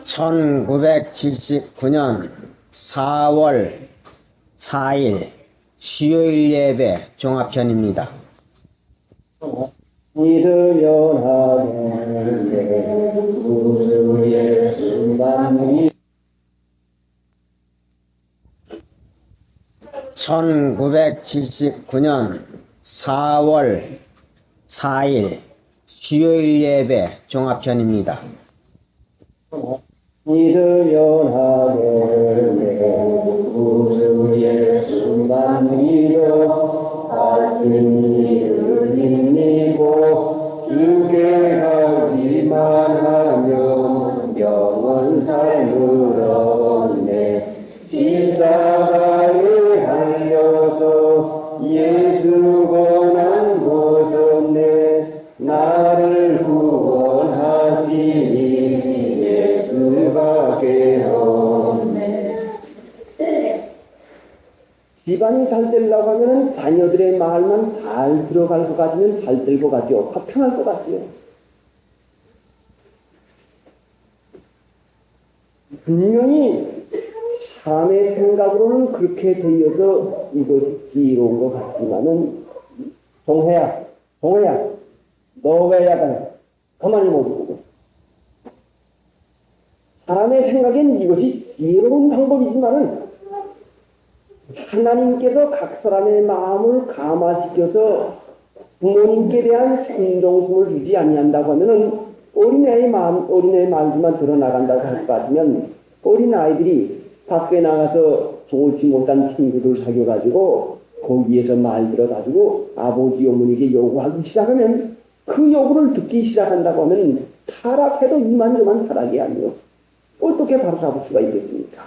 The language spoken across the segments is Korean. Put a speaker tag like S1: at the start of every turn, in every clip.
S1: 1979년 4월 4일 수요일 예배 종합편입니다.
S2: 믿으면 하겠네 우주의 순간이
S1: 1979년 4월 4일 수요일 예배 종합편입니다.
S2: 믿으면 하겠네 우주의 순간이여 밝은 이를 믿고 주께 가기만 하면 영원 삶을 얻네 십자가에 달려서 예수 고난 보셨네 나를 구원하시니 예수밖에 없네. 집안이 잘 되려고 하면 자녀들의 말만 잘 들어갈 것 같으면 잘 될 것 같죠. 화평할 것 같죠. 분명히 사람의 생각으로는 그렇게 되어서 이것이 지혜로운 것 같지만은 동해야 너 왜 약간 가만히 못 보고 사람의 생각엔 이것이 지혜로운 방법이지만은 하나님께서 각 사람의 마음을 감화시켜서 부모님께 대한 순종심을 주지 아니한다고 하면은 어린애의 말들만 드러나간다고 할 것 같으면 어린아이들이 밖에 나가서 좋지 못한 친구들 사귀어가지고 거기에서 말 들어가지고 아버지 어머니에게 요구하기 시작하면 그 요구를 듣기 시작한다고 하면 타락해도 이만저만 타락이 아니요. 어떻게 바로 잡을 수가 있겠습니까?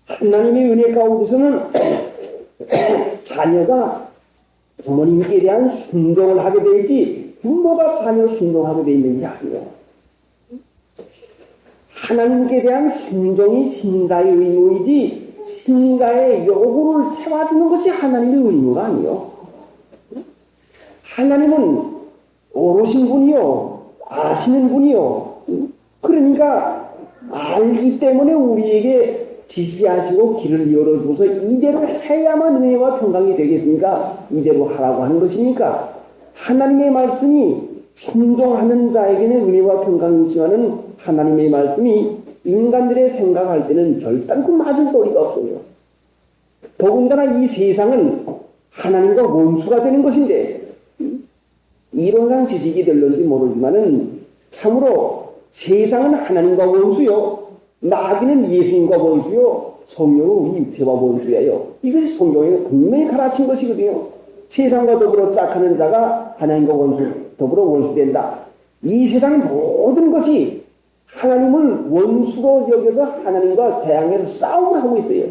S2: 하나님의 은혜 가운데서는 자녀가 부모님께 대한 순종을 하게 되지 부모가 자녀 순종하게 되어 있는 게 아니에요. 하나님께 대한 순종이 신가의 의무이지 신가의 요구를 채워주는 것이 하나님의 의무가 아니에요. 하나님은 오르신 분이요 아시는 분이요 그러니까 알기 때문에 우리에게 지시하시고 길을 열어줘서 이대로 해야만 은혜와 평강이 되겠습니까? 이대로 하라고 하는 것입니까? 하나님의 말씀이 순종하는 자에게는 은혜와 평강이 있지만은 하나님의 말씀이 인간들의 생각할 때는 결단코 맞을 도리가 없어요. 더군다나 이 세상은 하나님과 원수가 되는 것인데 이론상 지식이 될런지 모르지만은 참으로 세상은 하나님과 원수요 마귀는 예수님과 원수요 성령은 우리 육체와 원수예요. 이것이 성경에 분명히 가르친 것이거든요. 세상과 더불어 짝하는 자가 하나님과 더불어 원수된다. 이 세상 모든 것이 하나님을 원수로 여겨서 하나님과 대항해서 싸움을 하고 있어요.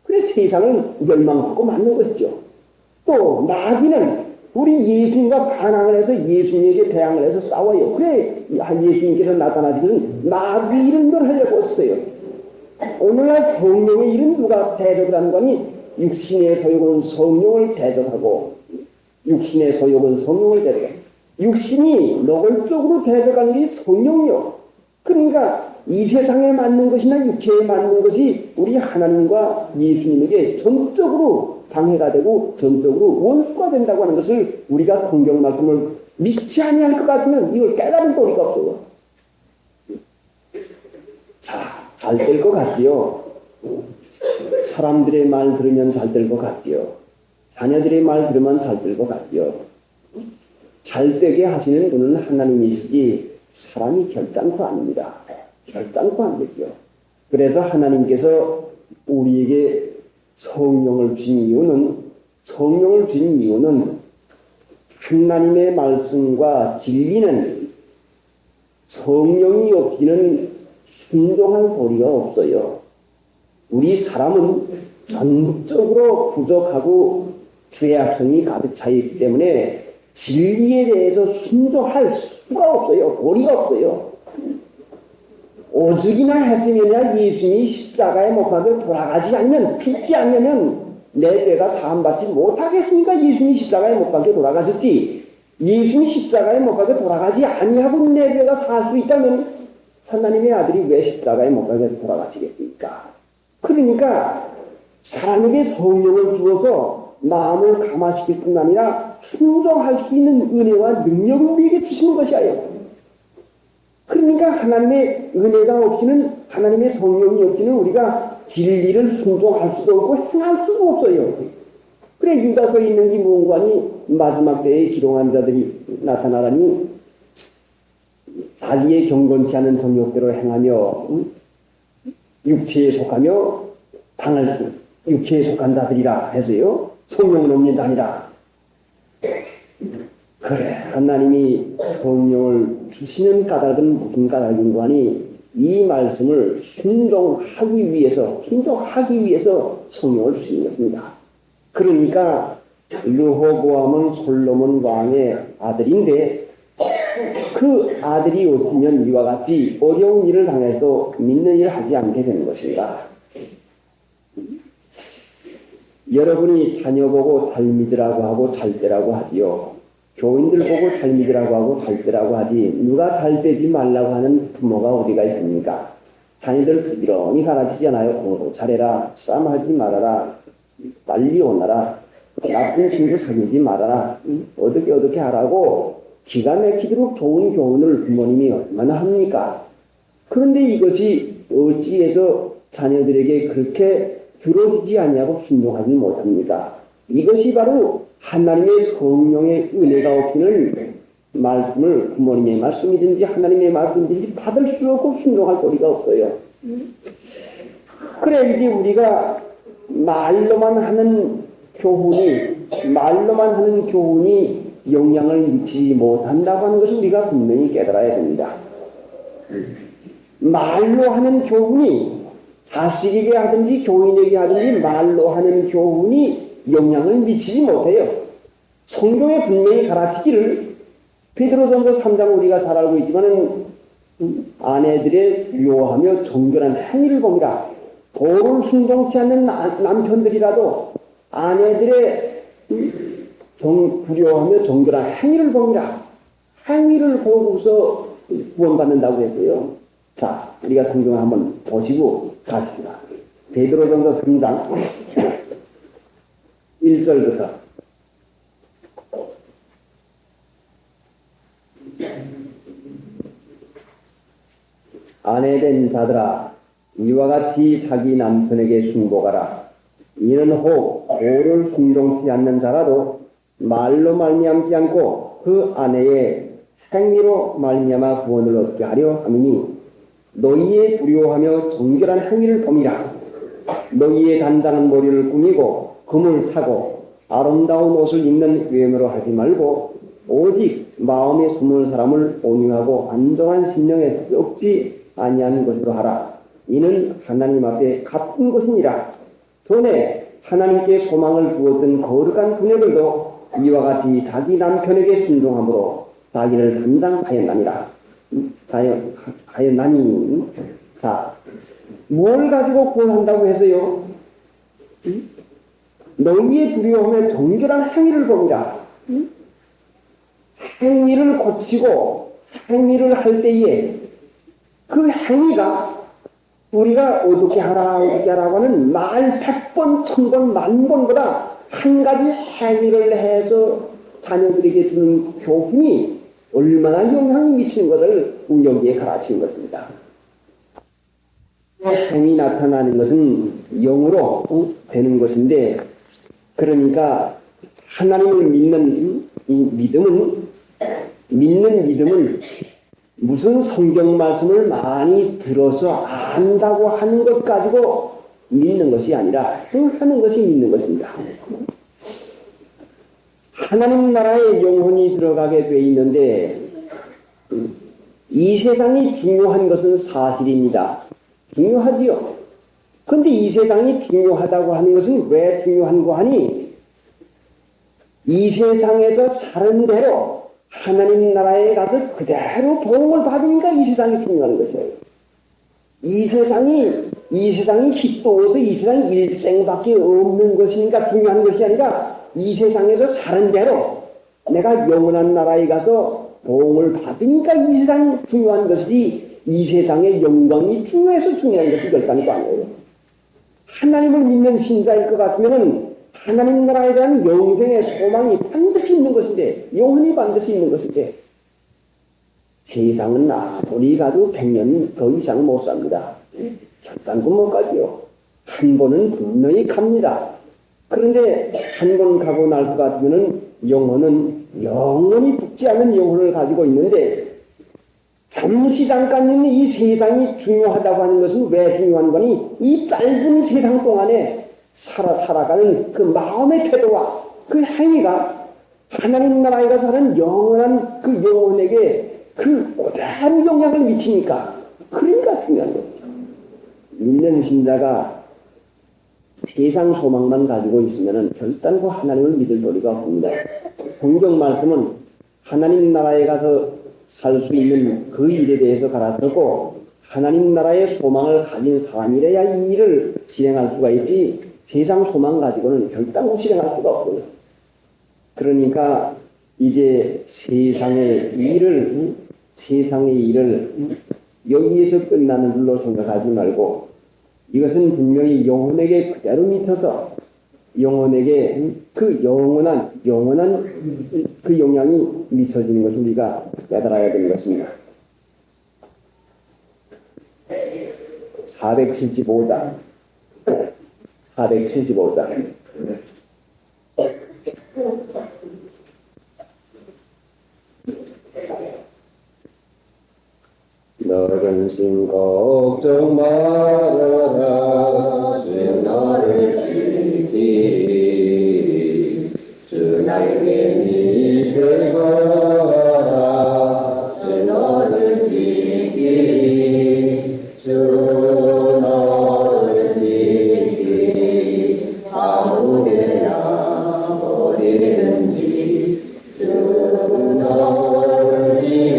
S2: 그래서 세상은 멸망하고 맞는 것이죠. 또 마귀는 우리 예수님과 반항을 해서 예수님에게 대항을 해서 싸워요. 그래 예수님께서 나타나시기는 마귀 이런 걸 하려고 했어요. 오늘날 성령의 일은 누가 대적을 하는 거니? 육신의 소욕은 성령을 대적하고 육신의 소욕은 성령을 대적하고 육신이 노골적으로 대적하는 게 성령이요. 그러니까 이 세상에 맞는 것이나 육체에 맞는 것이 우리 하나님과 예수님에게 전적으로 방해가 되고 전적으로 원수가 된다고 하는 것을 우리가 성경 말씀을 믿지 아니할 것 같으면 이걸 깨달을 도리가 없어요. 자, 잘 될 것 같지요. 사람들의 말 들으면 잘 될 것 같지요. 자녀들의 말 들으면 잘 될 것 같지요. 잘 되게 하시는 분은 하나님이시지 사람이 결단코 아닙니다. 결단코 안 되죠. 그래서 하나님께서 우리에게 성령을 주신 이유는 하나님의 말씀과 진리는 성령이 없이는 순종할 도리가 없어요. 우리 사람은 전적으로 부족하고 죄악성이 가득 차 있기 때문에 진리에 대해서 순종할 수가 없어요. 도리가 없어요. 오죽이나 했으면야 예수님이 십자가에 못 박혀 돌아가지 않으면 죽지 않으면 내 죄가 사함받지 못하겠으니까 예수님이 십자가에 못 박혀 돌아가셨지. 예수님이 십자가에 못 박혀 돌아가지 아니하고 내가 살 수 있다면 하나님의 아들이 왜 십자가에 못 박혀 돌아가시겠습니까? 그러니까 사람에게 성령을 주어서 마음을 감화시킬 뿐 아니라 순종할 수 있는 은혜와 능력을 우리에게 주시는 것이에요. 그러니까 하나님의 은혜가 없이는, 하나님의 성령이 없이는 우리가 진리를 순종할 수도 없고 행할 수도 없어요. 그래 유다서에 있는 이 문관이 마지막 때에 기롱한 자들이 나타나라니 자기의 경건치 않은 정욕대로 행하며 육체에 속하며 당할 육체에 속한 자들이라 해서요. 성령은 없는 자니라. 그래 하나님이 성령을 주시는 까닭은 무슨 까닭인가 하니 이 말씀을 순종하기 위해서 성령을 주시는 것입니다. 그러니까 르호보암은 솔로몬 왕의 아들인데 그 아들이 어쩌면 이와 같이 어려운 일을 당해서 믿는 일을 하지 않게 되는 것인가. 여러분이 자녀 보고 잘 믿으라고 하고 잘 되라고 하지요. 교인들 보고 잘 믿으라고 하고 잘 되라고 하지 누가 잘 되지 말라고 하는 부모가 어디가 있습니까? 자녀들 부지런히 가르치잖아요. 공부 잘해라, 싸움하지 말아라, 빨리 오너라, 나쁜 친구 사귀지 말아라, 어떻게 하라고 기가 막히도록 좋은 교훈을 부모님이 얼마나 합니까? 그런데 이것이 어찌해서 자녀들에게 그렇게 들어주지 아니하고 순종하지 못합니까? 이것이 바로 하나님의 성령의 은혜가 없이는 말씀을 부모님의 말씀이든지 하나님의 말씀이든지 받을 수 없고 순종할 도리가 없어요. 그래 이제 우리가 말로만 하는 교훈이 영향을 미치지 못한다고 하는 것을 우리가 분명히 깨달아야 됩니다. 말로 하는 교훈이 자식에게 하든지 교인에게 하든지 말로 하는 교훈이 영향을 미치지 못해요. 성경에 분명히 가르치기를 베드로전서 3장 우리가 잘 알고 있지만은 아내들의 유효하며 정결한 행위를 봅니다. 도를 순종치 않는 남편들이라도 아내들의 불효하며 정결한 행위를 봅니다. 행위를 보고서 구원받는다고 했어요. 자, 우리가 성경을 한번 보시고 가십니다. 베드로전서 3장 1절부터 아내된 자들아 이와 같이 자기 남편에게 순복하라. 이는 혹 도를 순종치 않는 자라도 말로 말미암지 않고 그 아내의 행위로 말미암아 구원을 얻게 하려 함이니 너희의 불효하며 정결한 행위를 범이라. 너희의 단단한 머리를 꾸미고 금을 사고 아름다운 옷을 입는 외모로 하지 말고 오직 마음에 숨은 사람을 온유하고 안정한 심령에 썩지 아니하는 것으로 하라. 이는 하나님 앞에 갚은 것이니라. 전에 하나님께 소망을 두었던 거룩한 부녀들도 이와 같이 자기 남편에게 순종함으로 자기를 감당하였나니라. 하였나니. 자, 뭘 가지고 구원한다고 해서요? 너희의 두려움에 정결한 행위를 봅니다. 행위를 고치고 행위를 할 때에 그 행위가 우리가 어떻게 하라고 하는 말 100번, 1000번, 10,000번보다 한 가지 행위를 해서 자녀들에게 주는 교훈이 얼마나 영향을 미치는 것을 여기에 가르치는 것입니다. 행위 나타나는 것은 영으로 되는 것인데, 그러니까 하나님을 믿는 믿음은 무슨 성경 말씀을 많이 들어서 안다고 하는 것 가지고 믿는 것이 아니라 행하는 것이 믿는 것입니다. 하나님 나라에 영혼이 들어가게 돼 있는데 이 세상이 중요한 것은 사실입니다. 중요하지요. 그런데 이 세상이 중요하다고 하는 것은 왜 중요한고 하니 이 세상에서 사는 대로 하나님 나라에 가서 그대로 도움을 받으니까 이 세상이 중요한 것이에요. 이 세상이 hit도어서 이 세상이 일생밖에 없는 것이니까 중요한 것이 아니라 이 세상에서 사는 대로 내가 영원한 나라에 가서 보응을 받으니까 이 세상이 중요한 것이지 이 세상의 영광이 중요해서 중요한 것이 결단이 아니에요. 하나님을 믿는 신자일 것 같으면 하나님 나라에 대한 영생의 소망이 반드시 있는 것인데, 영원히 반드시 있는 것인데, 세상은 아무리 가도 100년 더 이상 못 삽니다. 결단도 못 가지요. 한 번은 분명히 갑니다. 그런데 한 번 가고 날 것 같으면 영혼은 영원히 죽지 않은 영혼을 가지고 있는데, 잠시 잠깐 있는 이 세상이 중요하다고 하는 것은 왜 중요한 거니? 이 짧은 세상 동안에 살아가는 그 마음의 태도와 그 행위가 하나님 나라에 가서 사는 영원한 그 영혼에게 그 고대한 영향을 미치니까, 그러니까 중요한 거죠. 믿는 신자가 세상 소망만 가지고 있으면 결단코 하나님을 믿을 도리가 없습니다. 성경 말씀은 하나님 나라에 가서 살 수 있는 그 일에 대해서 가르치고 하나님 나라의 소망을 가진 사람이래야 이 일을 실행할 수가 있지, 세상 소망 가지고는 결단코 실행할 수가 없거든요. 그러니까 이제 세상의 일을 여기에서 끝나는 줄로 생각하지 말고, 이것은 분명히 영혼에게 그대로 미쳐서 영혼에게 그 영원한 그 영향이 미쳐지는 것을 우리가 깨달아야 되는 것입니다. 475장 너른 심 걱정 말아라. 주 너를 지키. 주 나에게 니 들거라. 주 너를 지키. 주 너를 지키. 아무데나 어디든지 주 너를 지키.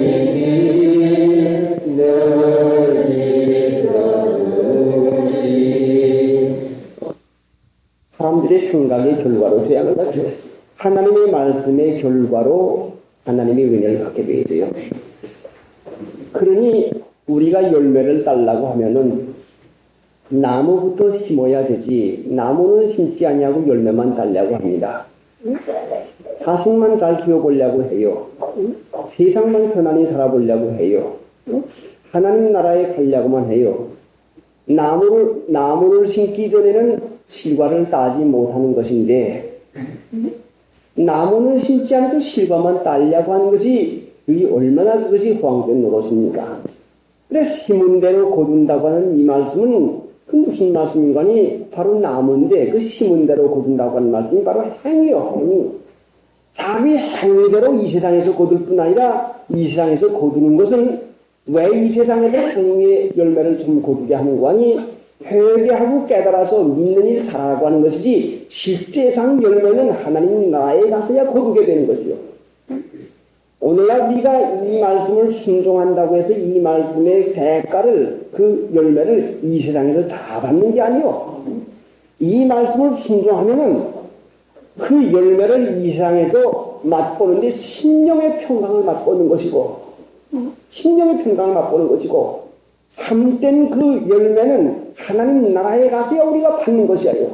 S2: 사람들의 생각의 결과로 되어야만 하죠. 하나님의 말씀의 결과로 하나님의 은혜를 받게 되어져요. 그러니 우리가 열매를 따려고 하면은 나무부터 심어야 되지, 나무는 심지 아니하고 열매만 따려고 합니다. 자식만 잘 키워보려고 해요. 세상만 편안히 살아보려고 해요. 하나님 나라에 가려고만 해요. 나무를 심기 전에는 실과를 따지 못하는 것인데, 나무는 심지 않고 실과만 따려고 하는 것이, 그게 얼마나 그것이 호황된 노릇입니까? 그래, 심은 대로 거둔다고 하는 이 말씀은 그 무슨 말씀인가니? 바로 나무인데, 그 심은 대로 거둔다고 하는 말씀이 바로 행위요, 행위. 자기 행위대로 이 세상에서 거둘 뿐 아니라, 이 세상에서 거두는 것은 왜 이 세상에서 행위의 열매를 좀 거두게 하는 거니? 회개하고 깨달아서 믿는 일 잘하고 하는 것이지, 실제상 열매는 하나님 나라에 가서야 거두게 되는 것이요. 오늘날 우리가 이 말씀을 순종한다고 해서 이 말씀의 대가를, 그 열매를 이 세상에서 다 받는 게 아니요. 이 말씀을 순종하면은 그 열매를 이 세상에서 맛보는데 심령의 평강을 맛보는 것이고, 심령의 평강을 맛보는 것이고, 참된 그 열매는 하나님 나라에 가서야 우리가 받는 것이에요.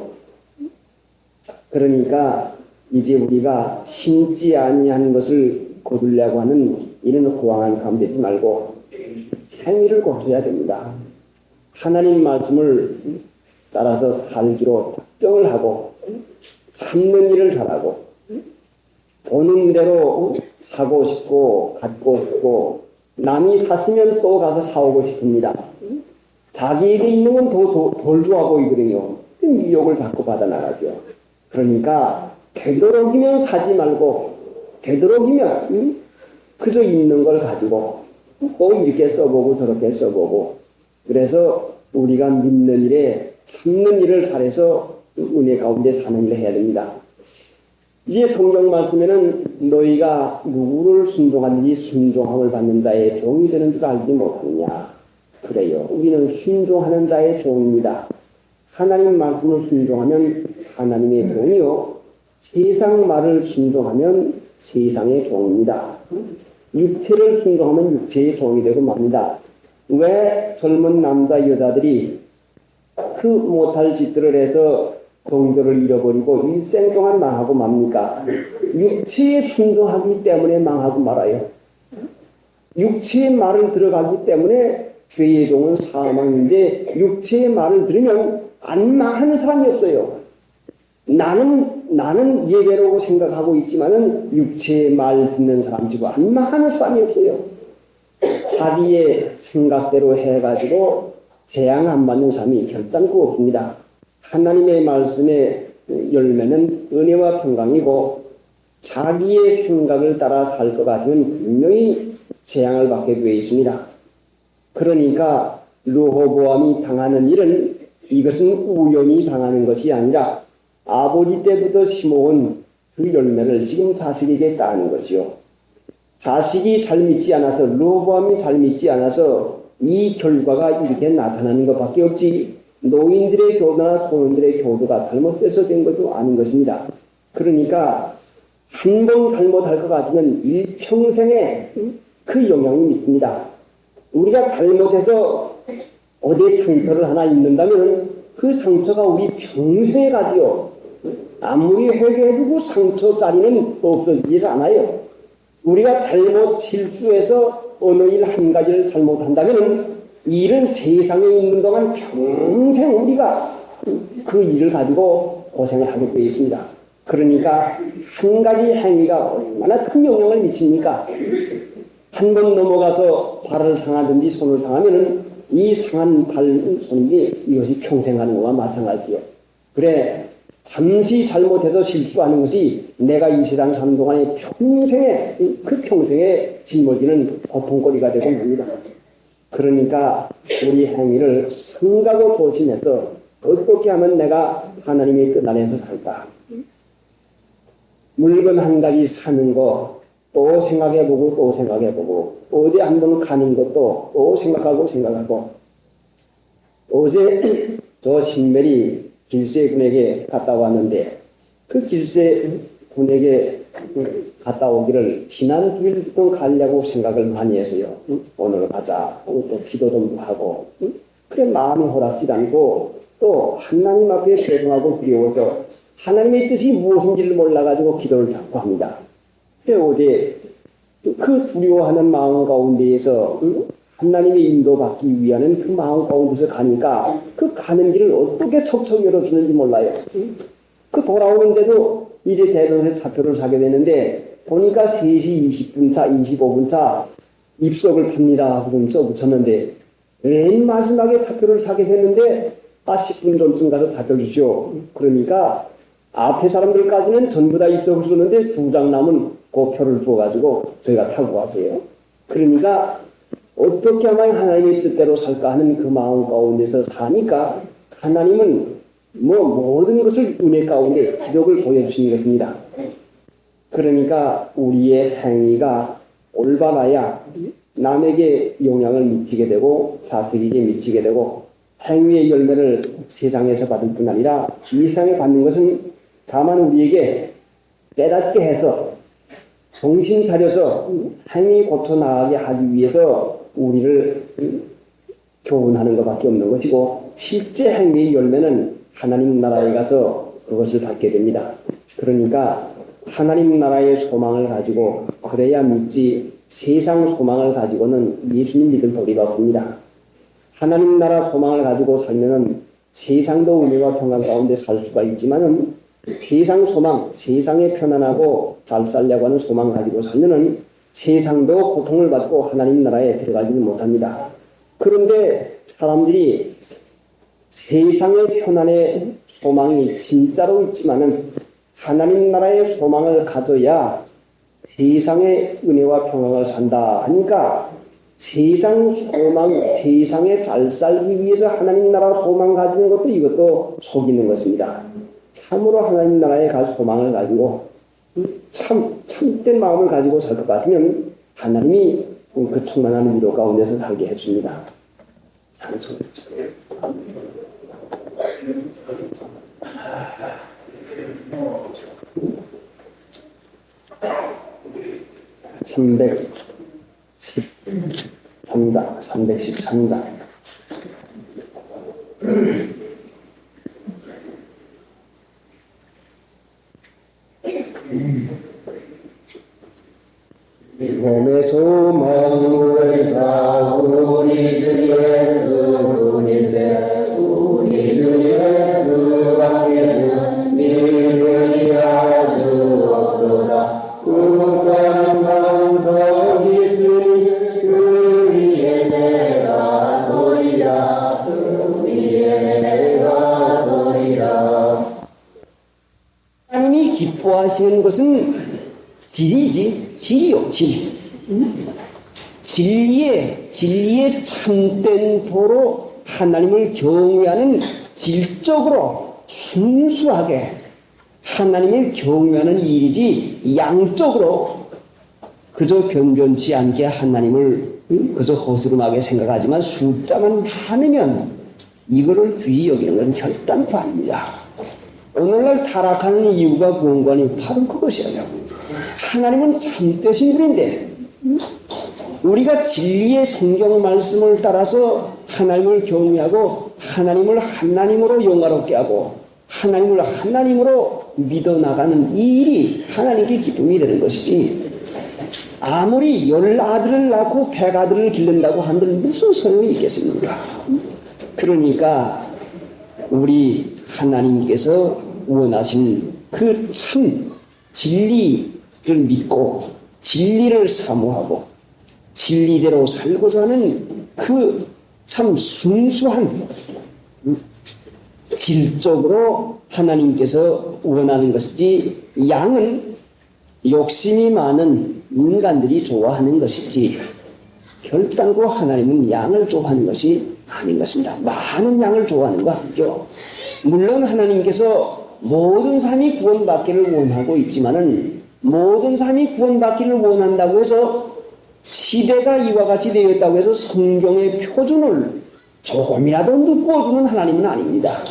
S2: 그러니까 이제 우리가 심지 아니한 것을 거두려고 하는 이런 호황한 사람 되지 말고 행위를 거둬야 됩니다. 하나님 말씀을 따라서 살기로 작정을 하고 참는 일을 잘하고 보는 대로 사고 싶고 갖고 싶고 남이 샀으면 또 가서 사오고 싶습니다. 자기에게 있는 건 덜 좋아 보이거든요. 미혹을 받고 받아나가죠. 그러니까 되도록이면 사지 말고 되도록이면 그저 있는 걸 가지고 또 이렇게 써보고 저렇게 써보고, 그래서 우리가 믿는 일에 참는 일을 잘해서 은혜 가운데 사는 일을 해야 됩니다. 이제 성경 말씀에는 너희가 누구를 순종하는지 순종함을 받는 자의 종이 되는 줄 알지 못하느냐. 그래요. 우리는 순종하는 자의 종입니다. 하나님 말씀을 순종하면 하나님의 종이요, 세상 말을 순종하면 세상의 종입니다. 육체를 순종하면 육체의 종이 되고 맙니다. 왜 젊은 남자 여자들이 그 못할 짓들을 해서 정조를 잃어버리고 일생 동안 망하고 맙니까? 육체에 순종하기 때문에 망하고 말아요. 육체의 말을 들어가기 때문에 죄의 종은 사망인데 육체의 말을 들으면 안 망하는 사람이 없어요. 나는 예배라고 생각하고 있지만은 육체의 말 듣는 사람이고 안 망하는 사람이 없어요. 자기의 생각대로 해가지고 재앙 안 받는 사람이 결단코 없습니다. 하나님의 말씀의 열매는 은혜와 평강이고 자기의 생각을 따라 살 것 같으면 분명히 재앙을 받게 되어 있습니다. 그러니까 르호보암이 당하는 일은 이것은 우연히 당하는 것이 아니라 아버지 때부터 심어온 그 열매를 지금 자식에게 따는 것이요. 자식이 잘 믿지 않아서 르호보암이 잘 믿지 않아서 이 결과가 이렇게 나타나는 것밖에 없지 노인들의 교도나 소년들의 교도가 잘못돼서 된 것도 아닌 것입니다. 그러니까 한 번 잘못할 것 같으면 일평생에 그 영향이 있습니다. 우리가 잘못해서 어디 상처를 하나 입는다면 그 상처가 우리 평생에 가지요. 아무리 회개해도 상처 자리는 없어지질 않아요. 우리가 잘못 실수해서 어느 일 한 가지를 잘못한다면 이 일은 세상에 있는 동안 평생 우리가 그 일을 가지고 고생을 하게 되어 있습니다. 그러니까 한 가지 행위가 얼마나 큰 영향을 미칩니까? 한 번 넘어가서 발을 상하든지 손을 상하면은 이 상한 발, 손이 이것이 평생 가는 것과 마찬가지요. 그래, 잠시 잘못해서 실수하는 것이 내가 이 세상 사는 동안에 평생에, 그 평생에 짊어지는 고통거리가 되고 맙니다. 그러니까 우리 행위를 생각하고 조심해서 어떻게 하면 내가 하나님의 뜻 안에서 살까? 물건 한 가지 사는 거, 또 생각해보고 또 생각해보고 어디 한번 가는 것도 또 생각하고 어제 저 신멜이 길세군에게 갔다 왔는데 그 길세군에게 갔다 오기를 지난 주일부터 가려고 생각을 많이 했어요. 오늘 가자. 또 기도 좀 하고 그래 마음이 허락지 않고 또 하나님 앞에 죄송하고 두려워서 하나님의 뜻이 무엇인지를 몰라가지고 기도를 자꾸 합니다. 어제 그 두려워하는 마음 가운데에서 하나님의 인도받기 위한 그 마음 가운데서 가니까 그 가는 길을 어떻게 척척 열어주는지 몰라요. 그 돌아오는데도 이제 대전세 차표를 사게 되는데 보니까 3시 20분 차, 25분 차 입석을 팝니다 하고 써붙였는데 맨 마지막에 차표를 사게 됐는데 10분 전쯤 가서 차표 주시오. 그러니까 앞에 사람들까지는 전부 다 입석을 주는데 2장 남은 그 표를 주어가지고 저희가 타고 왔어요. 그러니까 어떻게 하면 하나님의 뜻대로 살까 하는 그 마음 가운데서 사니까 하나님은 모든 것을 은혜 가운데 기적을 보여주시는 것입니다. 그러니까 우리의 행위가 올바라야 남에게 영향을 미치게 되고 자식에게 미치게 되고 행위의 열매를 세상에서 받을 뿐 아니라 이 세상에 받는 것은 다만 우리에게 깨닫게 해서 정신 차려서 행위 고쳐 나가게 하기 위해서 우리를 교훈하는 것밖에 없는 것이고 실제 행위의 열매는 하나님 나라에 가서 그것을 받게 됩니다. 그러니까 하나님 나라의 소망을 가지고 그래야 믿지 세상 소망을 가지고는 예수님 믿을 도리가 없습니다. 하나님 나라 소망을 가지고 살면은 세상도 은혜와 평강 가운데 살 수가 있지만은 세상 소망, 세상에 편안하고 잘 살려고 하는 소망 가지고 살면은 세상도 고통을 받고 하나님 나라에 들어가지는 못합니다. 그런데 사람들이 세상의 편안의 소망이 진짜로 있지만은 하나님 나라의 소망을 가져야 세상의 은혜와 평강을 산다 하니까 세상 소망, 세상에 잘 살기 위해서 하나님 나라 소망 가지는 것도 이것도 속이는 것입니다. 참으로 하나님 나라에 갈 소망을 가지고 참된 마음을 가지고 살 것 같으면 하나님이 그 충만한 위로 가운데서 살게 해줍니다. 313장. 몸의 소망을 다 우리 주의 그분이세 우리 주의 그 밖에는 믿음이 아주 없도다. 그간 반석이 있으니 그 위에 내가 서리라. 그 위에 내가 서리라. 하나님이 기뻐하시는 것은 진리지, 진리요, 진리. 진리의 참된 도로 하나님을 경외하는 질적으로 순수하게 하나님을 경외하는 일이지, 양적으로 그저 변변치 않게 하나님을 그저 허스름하게 생각하지만 숫자만 많으면 이거를 귀히 여기는 건 결단코 아닙니다. 오늘날 타락하는 이유가 무언가니 바로 그것이에요. 하나님은 참되신 분인데 우리가 진리의 성경 말씀을 따라서 하나님을 경외하고 하나님을 하나님으로 영화롭게 하고 하나님을 하나님으로 믿어나가는 이 일이 하나님께 기쁨이 되는 것이지, 아무리 10아들을 낳고 100아들을 기른다고 한들 무슨 소용이 있겠습니까? 그러니까 우리 하나님께서 원하신 그 참 진리를 믿고 진리를 사모하고 진리대로 살고자 하는 그 참 순수한 질적으로 하나님께서 원하는 것이지, 양은 욕심이 많은 인간들이 좋아하는 것이지 결단코 하나님은 양을 좋아하는 것이 아닌 것입니다. 많은 양을 좋아하는 거 아니죠. 물론 하나님께서 모든 사람이 구원받기를 원하고 있지만은 모든 사람이 구원받기를 원한다고 해서 시대가 이와 같이 되어 있다고 해서 성경의 표준을 조금이라도 늦고주는 하나님은 아닙니다.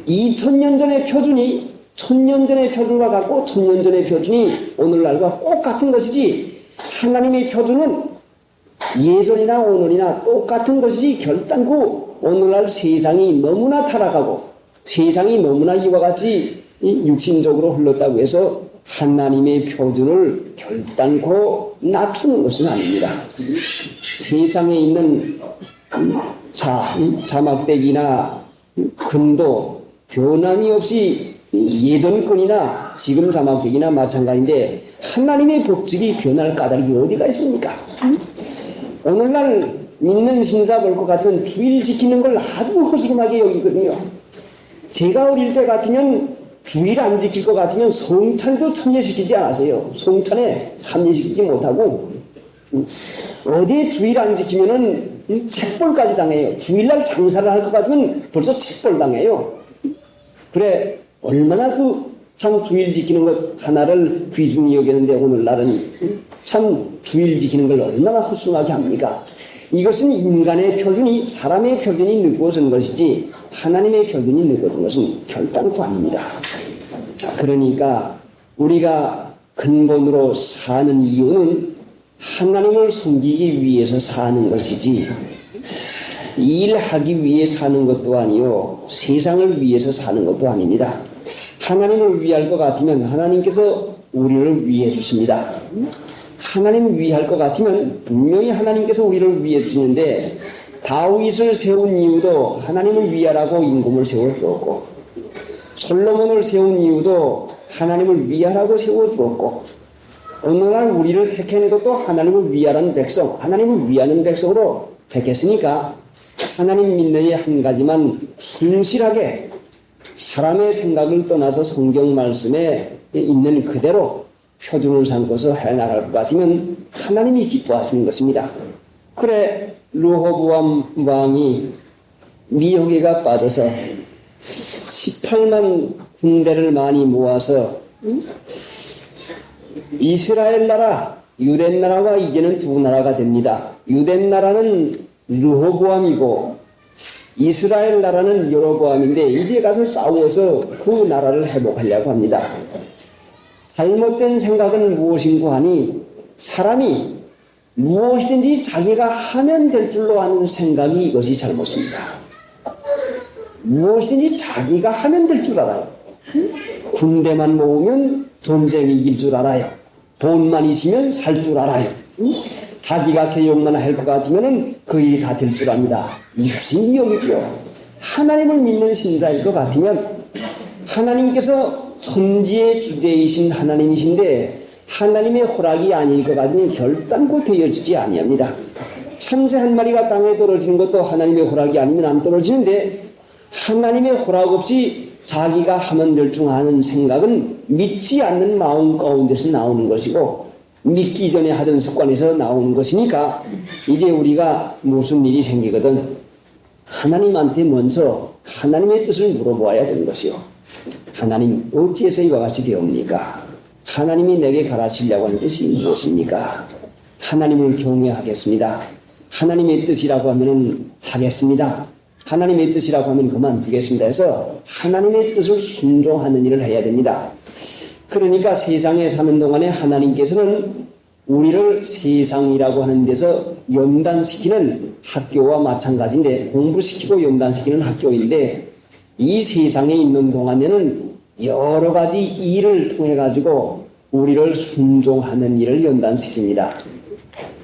S2: 2000년 전의 표준이 1000년 전의 표준과 같고 1000년 전의 표준이 오늘날과 똑같은 것이지, 하나님의 표준은 예전이나 오늘이나 똑같은 것이지 결단코 오늘날 세상이 너무나 타락하고 세상이 너무나 이와 같이 육신적으로 흘렀다고 해서 하나님의 표준을 결단코 낮추는 것은 아닙니다. 세상에 있는 자막대기나 금도 변함이 없이 예전 건이나 지금 자막대기나 마찬가지인데 하나님의 법칙이 변할 까닭이 어디가 있습니까? 오늘날 믿는 신사 볼 것 같으면 주일 지키는 걸 아주 허술하게 여기거든요. 제가 어릴 때 같으면 주일 안 지킬 것 같으면 성찬도 참여시키지 않았어요. 성찬에 참여시키지 못하고 어디 주일 안 지키면은 책벌까지 당해요. 주일날 장사를 할 것 같으면 벌써 책벌 당해요. 그래, 얼마나 참 주일 지키는 것 하나를 귀중히 여기는데 오늘날은 참 주일 지키는 걸 얼마나 허술하게 합니까? 이것은 인간의 표준이, 사람의 표준이 늦어진 것이지 하나님의 표준이 늦어진 것은 결단코 아닙니다. 자, 그러니까 우리가 근본으로 사는 이유는 하나님을 섬기기 위해서 사는 것이지 일하기 위해 사는 것도 아니요 세상을 위해서 사는 것도 아닙니다. 하나님을 위할 것 같으면 하나님께서 우리를 위해 주십니다. 하나님을 위할 것 같으면 분명히 하나님께서 우리를 위해 주시는데, 다윗을 세운 이유도 하나님을 위하라고 임금을 세워주었고, 솔로몬을 세운 이유도 하나님을 위하라고 세워주었고, 오늘날 우리를 택한 것도 하나님을 위하라는 백성, 하나님을 위하는 백성으로 택했으니까 하나님 믿는 이 한 가지만 충실하게 사람의 생각을 떠나서 성경 말씀에 있는 그대로 표준을 삼고서 해나갈 것 같으면 하나님이 기뻐하시는 것입니다. 그래, 르호보암 왕이 미혹에가 빠져서 18만 군대를 많이 모아서 이스라엘 나라, 유대 나라와 이제는 두 나라가 됩니다. 유대 나라는 르호보암이고 이스라엘 나라는 여로보암인데 이제 가서 싸워서 그 나라를 회복하려고 합니다. 잘못된 생각은 무엇인고 하니 사람이 무엇이든지 자기가 하면 될 줄로 하는 생각이 이것이 잘못입니다. 무엇이든지 자기가 하면 될 줄 알아요. 군대만 모으면 전쟁이 이길 줄 알아요. 돈만 있으면 살 줄 알아요. 자기가 개혁만 할 것 같으면 그 일이 다 될 줄 압니다. 이것이 미혹이죠. 하나님을 믿는 신자일 것 같으면 하나님께서 천지의 주제이신 하나님이신데 하나님의 허락이 아닐 것 같으면 결단코 되어지지 아니합니다. 참새 한 마리가 땅에 떨어지는 것도 하나님의 허락이 아니면 안 떨어지는데 하나님의 허락 없이 자기가 하면 될 줄 아는 생각은 믿지 않는 마음 가운데서 나오는 것이고 믿기 전에 하던 습관에서 나오는 것이니까 이제 우리가 무슨 일이 생기거든 하나님한테 먼저 하나님의 뜻을 물어보아야 되는 것이요. 하나님 어찌해서 이와 같이 되옵니까? 하나님이 내게 가르치려고 하는 뜻이 무엇입니까? 하나님을 경외하겠습니다. 하나님의 뜻이라고 하면 하겠습니다. 하나님의 뜻이라고 하면 그만두겠습니다 해서 하나님의 뜻을 순종하는 일을 해야 됩니다. 그러니까 세상에 사는 동안에 하나님께서는 우리를 세상이라고 하는 데서 연단시키는 학교와 마찬가지인데 공부시키고 연단시키는 학교인데 이 세상에 있는 동안에는 여러 가지 일을 통해 가지고 우리를 순종하는 일을 연단시킵니다.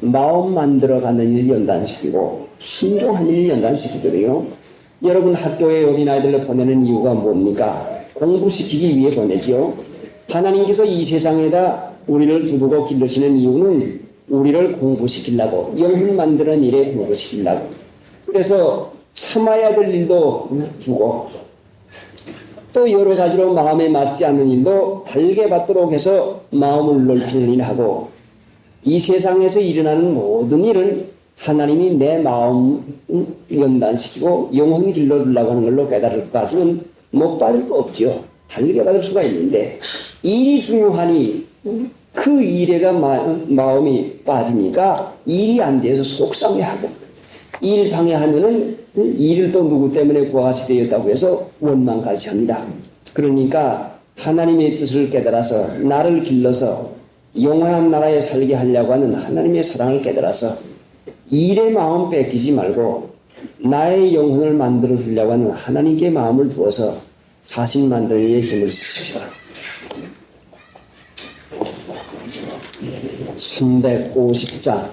S2: 마음 만들어가는 일을 연단시키고 순종하는 일을 연단시키거든요. 여러분 학교에 어린아이들을 보내는 이유가 뭡니까? 공부시키기 위해 보내지요. 하나님께서 이 세상에다 우리를 두고 기르시는 이유는 우리를 공부시키려고 영혼 만드는 일에 공부시키려고 그래서 참아야 될 일도 주고 또 여러 가지로 마음에 맞지 않는 일도 달게 받도록 해서 마음을 넓히는 일을 하고 이 세상에서 일어나는 모든 일은 하나님이 내 마음 연단시키고 영혼 길러주려고 하는 걸로 깨달을 것 같으면 못 받을 거 없지요. 달게 받을 수가 있는데 일이 중요하니 그 일에가 마음이 빠지니까 일이 안 돼서 속상해하고 일 방해하면은 일을 또 누구 때문에 그와 같이 되었다고 해서 원망까지 합니다. 그러니까 하나님의 뜻을 깨달아서 나를 길러서 영원한 나라에 살게 하려고 하는 하나님의 사랑을 깨달아서 일의 마음 뺏기지 말고 나의 영혼을 만들어 주려고 하는 하나님께 마음을 두어서 사신 만들 일에 힘을 쓰십시다. 350장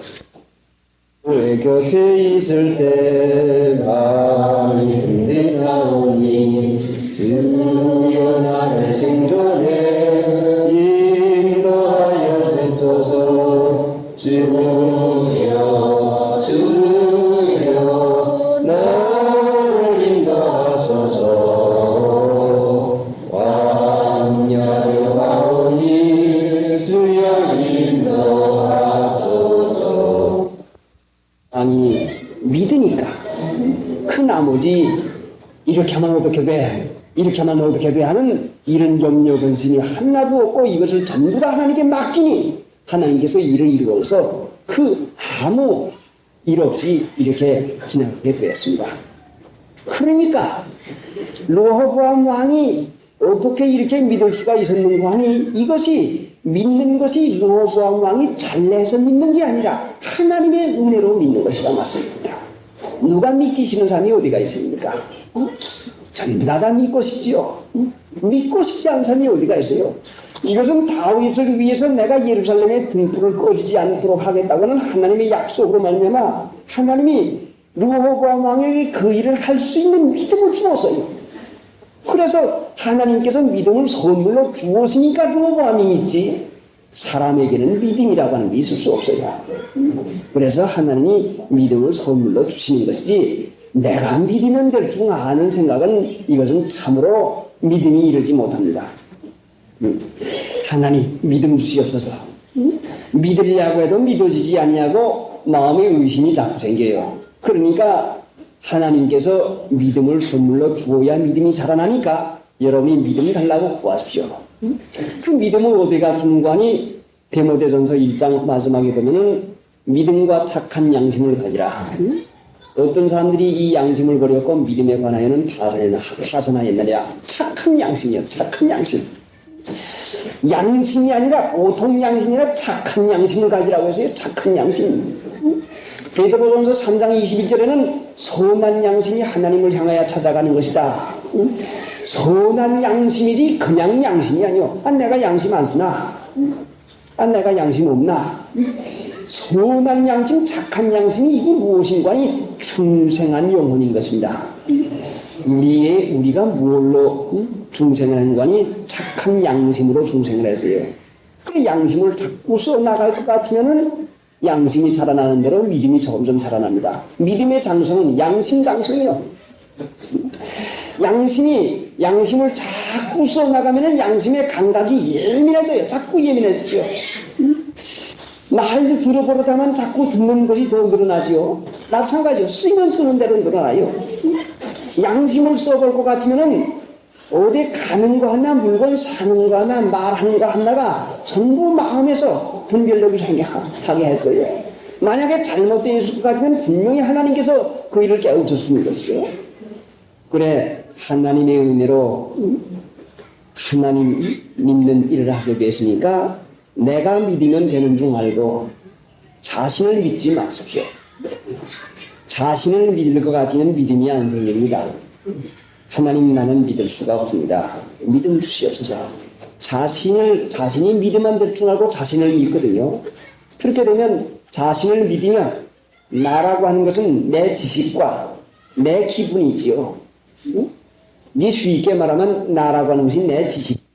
S2: 내 곁에 있을 때 마음이 흔들나오니 주여 나를 생존해 인도하여 주소서. 주여 주여 나를 인도하소서. 왕녀 왕이 주여 인도하소서. 아니 믿으니까 그 나머지 이렇게 하면 어떻게 돼? 이렇게 하면 어떻게 돼? 하는 이런 염려 근심이 하나도 없고 이것을 전부 다 하나님께 맡기니 하나님께서 일을 이루어서 그 아무 일 없이 이렇게 진행하게 되었습니다. 그러니까 르호보암 왕이 어떻게 이렇게 믿을 수가 있었는가 하니 이것이 믿는 것이 르호보암 왕이 잘내서 믿는 게 아니라 하나님의 은혜로 믿는 것이라 맞습니다. 누가 믿기 싫은 사람이 어디가 있습니까? 전부 다 믿고 싶지요. 믿고 싶지 않은 사람이 어디가 있어요? 이것은 다윗을 위해서 내가 예루살렘에 등불을 꺼지지 않도록 하겠다고는 하나님의 약속으로 말미암아 하나님이 르호보암 왕에게 그 일을 할 수 있는 믿음을 주었어요. 그래서 하나님께서 믿음을 선물로 주었으니까 르호보암이 믿지 사람에게는 믿음이라고 하는 게 있을 수 없어요. 그래서 하나님이 믿음을 선물로 주시는 것이지 내가 믿으면 될 줄 아는 생각은 이것은 참으로 믿음이 이르지 못합니다. 하나님 믿음 주시옵소서. 믿으려고 해도 믿어지지 아니하고 마음의 의심이 자꾸 생겨요. 그러니까 하나님께서 믿음을 선물로 주어야 믿음이 자라나니까 여러분이 믿음 달라고 구하십시오. 그 믿음은 어디가 중관이 디모데전서 1장 마지막에 보면은 믿음과 착한 양심을 가지라. 어떤 사람들이 이 양심을 버렸고 믿음에 관하여는 파선하였느냐. 착한 양심이요. 착한 양심. 양심이 아니라 보통 양심이 아니라 착한 양심을 가지라고 했어요. 착한 양심. 베드로전서 3장 21절에는 선한 양심이 하나님을 향하여 찾아가는 것이다. 선한 양심이지 그냥 양심이 아니요. 내가 양심 안 쓰나? 내가 양심 없나? 선한 양심, 착한 양심이 이게 무엇인가니? 중생한 영혼인 것입니다. 우리가 무엇로 중생하는 거니? 착한 양심으로 중생을 했어요. 그 양심을 자꾸 써나갈 것 같으면은 양심이 자라나는 대로 믿음이 점점 자라납니다. 믿음의 장성은 양심 장성이요. 양심을 자꾸 써나가면은 양심의 감각이 예민해져요. 자꾸 예민해지죠. 말도 들어버릇하면 자꾸 듣는 것이 더 늘어나죠. 마찬가지요. 쓰면 쓰는 대로 늘어나요. 양심을 써볼 것 같으면은 어디 가는 거 하나, 물건 사는 거 하나, 말하는 거 하나가 전부 마음에서 분별력을 하게 할 거예요. 만약에 잘못되어 있을 것 같으면 분명히 하나님께서 그 일을 깨우쳤으는 것이죠. 그래, 하나님의 은혜로 하나님 믿는 일을 하게 됐으니까 내가 믿으면 되는 줄 알고 자신을 믿지 마십시오. 자신을 믿을 것 같으면 믿음이 안 생깁니다. 하나님 나는 믿을 수가 없습니다. 믿음 주시옵소서. 자신이 믿으면 될 줄 알고 자신을 믿거든요. 그렇게 되면 자신을 믿으면 나라고 하는 것은 내 지식과 내 기분이지요. 네 쉽게 말하면 나라고 하는 것이 내 지식.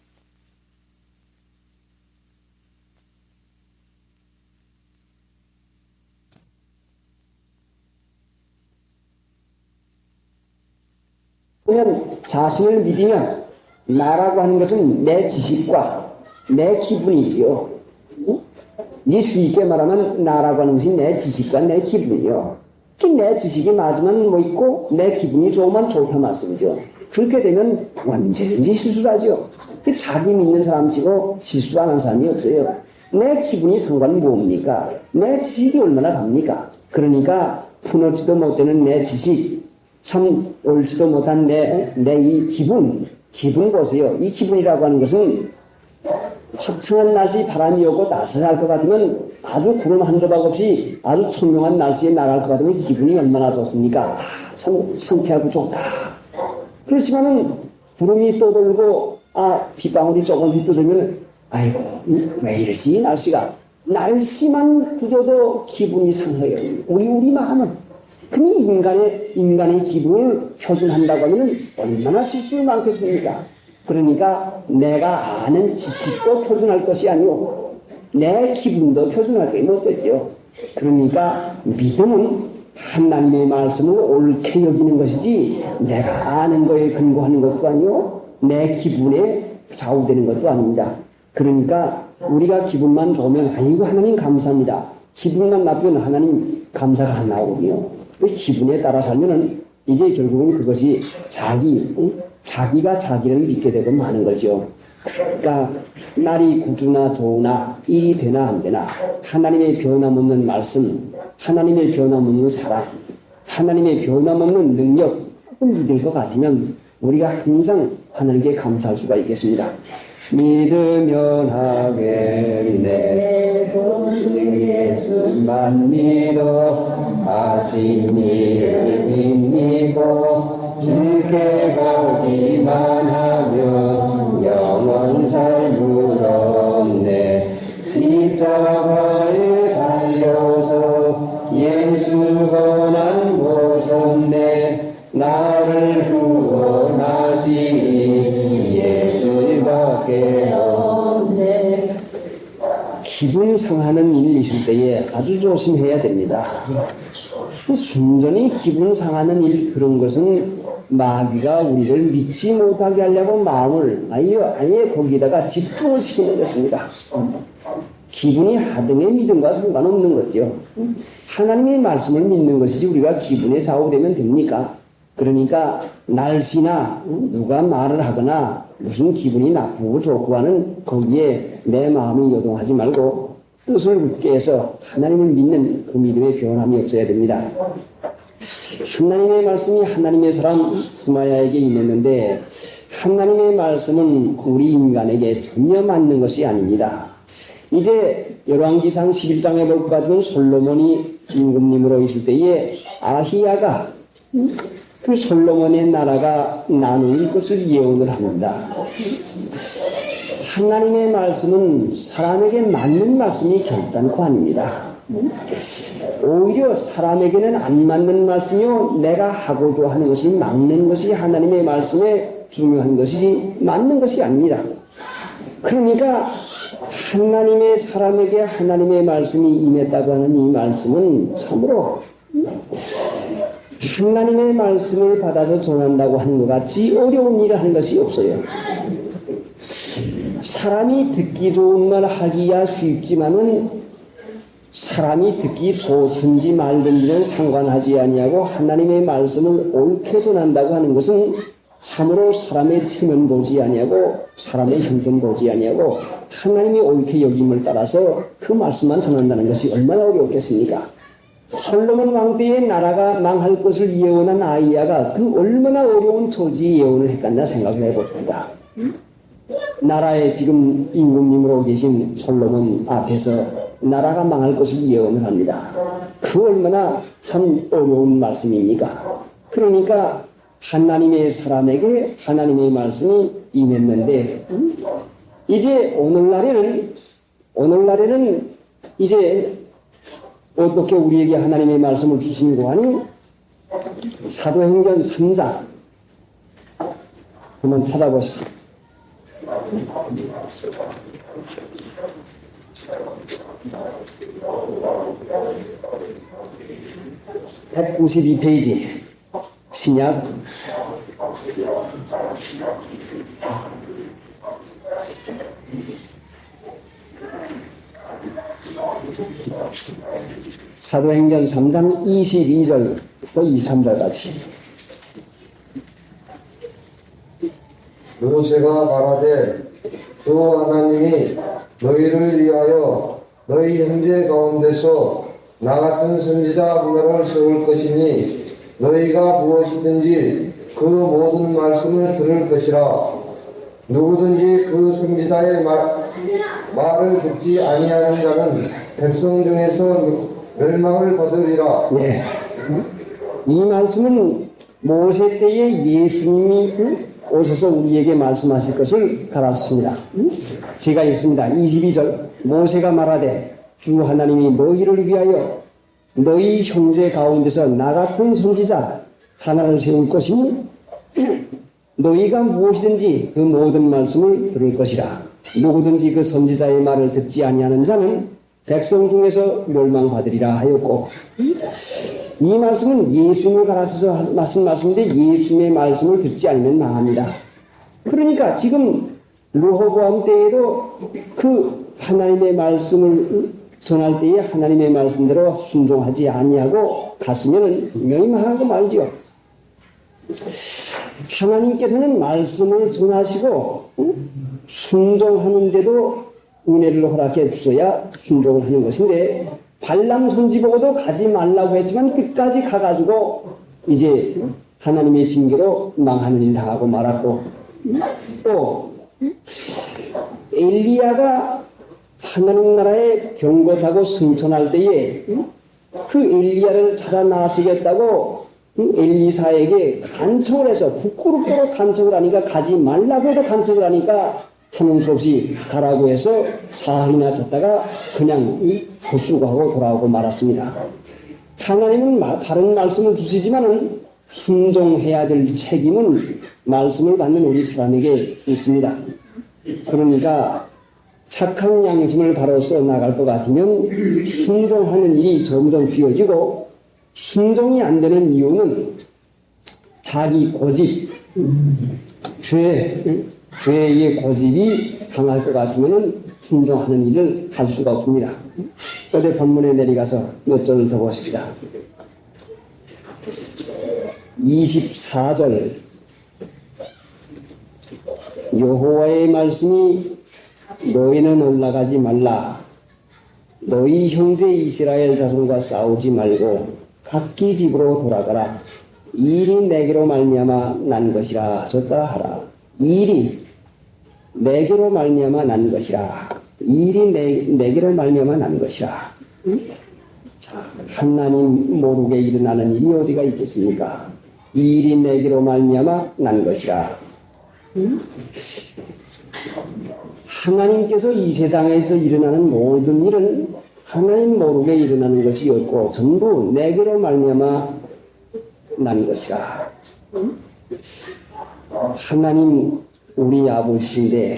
S2: 그러면 자신을 믿으면 나라고 하는 것은 내 지식과 내 기분이지요. 네 쉽게 말하면 나라고 하는 것이 내 지식과 내 기분이요. 내 지식이 맞으면 뭐 있고 내 기분이 좋으면 좋다 말씀이죠. 그렇게 되면 완전히 실수를 하죠. 자기 믿는 사람치고 실수 안 하는 사람이 없어요. 내 기분이 상관이 뭡니까? 내 지식이 얼마나 갑니까? 그러니까 푸놓지도 못되는 내 지식, 참 옳지도 못한 내 이 기분 보세요. 이 기분이라고 하는 것은 화창한 날씨 바람이 오고 따스할 것 같으면 아주 구름 한 조각 없이 아주 청명한 날씨에 나갈 것 같으면 기분이 얼마나 좋습니까? 참 상쾌하고 좋다. 그렇지만은 구름이 떠돌고 빗방울이 조금 휘두르면 아이고 왜 이러지 날씨가. 날씨만 그저도 기분이 상해요. 우리 마음은. 그니 인간의 기분을 표준한다고 하면 얼마나 실수가 많겠습니까? 그러니까 내가 아는 지식도 표준할 것이 아니오. 내 기분도 표준할 게 못되죠. 그러니까 믿음은 하나님의 말씀을 옳게 여기는 것이지 내가 아는 거에 근거하는 것도 아니오. 내 기분에 좌우되는 것도 아닙니다. 그러니까 우리가 기분만 좋으면 아이고 하나님 감사합니다. 기분만 나쁘면 하나님 감사가 안 나오거든요. 기분에 따라 살면은 이게 결국은 그것이 자기가 자기를 믿게 되고 마는 거죠. 그러니까 날이 구두나 좋으나 일이 되나 안 되나 하나님의 변함없는 말씀, 하나님의 변함없는 사랑, 하나님의 변함없는 능력을 믿을 것 같으면 우리가 항상 하나님께 감사할 수가 있겠습니다. 믿으면 하겠네 예수만 믿어 하신 일을 믿고 주께 가기만 하면 영원 삶을 얻네. 십자가에 달려서 예수 고난 보셨네. 나를 구원하시니 예수밖에 없네. 기분 상하는 일이 있을 때에 아주 조심해야 됩니다. 순전히 기분 상하는 일, 그런 것은 마귀가 우리를 믿지 못하게 하려고 마음을 아예 거기다가 집중을 시키는 것입니다. 기분이 하등의 믿음과 상관없는 거죠. 하나님의 말씀을 믿는 것이지 우리가 기분에 좌우되면 됩니까? 그러니까 날씨나 누가 말을 하거나 무슨 기분이 나쁘고 좋고 하는 거기에 내 마음이 요동하지 말고 뜻을 깨서 하나님을 믿는 그 믿음의 변함이 없어야 됩니다. 하나님의 말씀이 하나님의 사람 스마야에게 임했는데 하나님의 말씀은 우리 인간에게 전혀 맞는 것이 아닙니다. 이제 열왕기상 11장에 볼 것 같으면 솔로몬이 임금님으로 있을 때에 아히야가 그 솔로몬의 나라가 나눌 것을 예언을 합니다. 하나님의 말씀은 사람에게 맞는 말씀이 결단코 아닙니다. 오히려 사람에게는 안 맞는 말씀이요 내가 하고자 하는 것이 막는 것이 하나님의 말씀에 중요한 것이지 맞는 것이 아닙니다. 그러니까 하나님의 사람에게 하나님의 말씀이 임했다고 하는 이 말씀은 참으로 하나님의 말씀을 받아서 전한다고 하는 것 같이 어려운 일을 하는 것이 없어요. 사람이 듣기 좋은 말 하기야 쉽지만은 사람이 듣기 좋든지 말든지는 상관하지 아니하고 하나님의 말씀을 옳게 전한다고 하는 것은 참으로 사람의 체면 보지 아니하고 사람의 형편 보지 아니하고 하나님의 옳게 여김을 따라서 그 말씀만 전한다는 것이 얼마나 어렵겠습니까? 솔로몬 왕 때에 나라가 망할 것을 예언한 아히야가 그 얼마나 어려운 처지 예언을 했겠나 생각을 해봅니다. 나라에 지금 임금님으로 계신 솔로몬 앞에서 나라가 망할 것을 예언을 합니다. 그 얼마나 참 어려운 말씀입니까? 그러니까 하나님의 사람에게 하나님의 말씀이 임했는데 이제 오늘날에는 이제 어떻게 우리에게 하나님의 말씀을 주시는고 하니 사도행전 3장 한번 찾아보시죠. 192페이지 신약 사도행전 3장 22절부터 23절까지
S3: 모세가 말하되 주 하나님이 너희를 위하여 너희 형제 가운데서 나 같은 선지자 하나를 세울 것이니 너희가 무엇이든지 그 모든 말씀을 들을 것이라. 누구든지 그 선지자의 말을 듣지 아니하는 자는 백성 중에서 멸망을 받으리라.
S2: 네. 이 말씀은 모세 때에 예수님이 오셔서 우리에게 말씀하실 것을 가르쳤습니다. 제가 있습니다. 22절 모세가 말하되 주 하나님이 너희를 위하여 너희 형제 가운데서 나 같은 선지자 하나를 세울 것이니 너희가 무엇이든지 그 모든 말씀을 들을 것이라. 누구든지 그 선지자의 말을 듣지 아니하는 자는 백성 중에서 멸망받으리라 하였고, 이 말씀은 예수님을 가르쳐서 말씀인데 예수님의 말씀을 듣지 않으면 망합니다. 그러니까 지금 르호보암 때에도 그 하나님의 말씀을 전할 때에 하나님의 말씀대로 순종하지 아니하고 갔으면 분명히 망하고 말지요. 하나님께서는 말씀을 전하시고 순종하는데도 은혜를 허락해 주셔야 순종을 하는 것인데, 발람 선지 보고도 가지 말라고 했지만 끝까지 가가지고 이제 하나님의 징계로 망하는 일 당하고 말았고, 또 엘리야가 하나님 나라에 경고하고 승천할 때에 그 엘리야를 찾아 나서겠다고 엘리사에게 간청을 해서 부끄럽도록 간청을 하니까, 가지 말라고 해도 간청을 하니까 하는 수 없이 가라고 해서 사흘이나 섰다가 그냥 헛수고하고 돌아오고 말았습니다. 하나님은 다른 말씀을 주시지만은 순종해야 될 책임은 말씀을 받는 우리 사람에게 있습니다. 그러니까 착한 양심을 바로 써 나갈 것 같으면 순종하는 일이 점점 쉬워지고, 순종이 안 되는 이유는 자기 고집, 죄의 고집이 강할 것 같으면 순종하는 일을 할 수가 없습니다. 어제 본문에 내려가서 몇 절을 더 보십시다. 24절 여호와의 말씀이 너희는 올라가지 말라. 너희 형제 이스라엘 자손과 싸우지 말고 각기 집으로 돌아가라. 이 일이 내게로 말미암아 난 것이라 하셨다 하라. 일이 내게로 말미암아 난 것이라. 일이 내게로 말미암아 난 것이라. 자, 하나님 모르게 일어나는 일이 어디가 있겠습니까? 일이 내게로 말미암아 난 것이라. 하나님께서 이 세상에서 일어나는 모든 일은 하나님 모르게 일어나는 것이 없고 전부 내게로 말미암아 난 것이라. 하나님 우리 아버지인데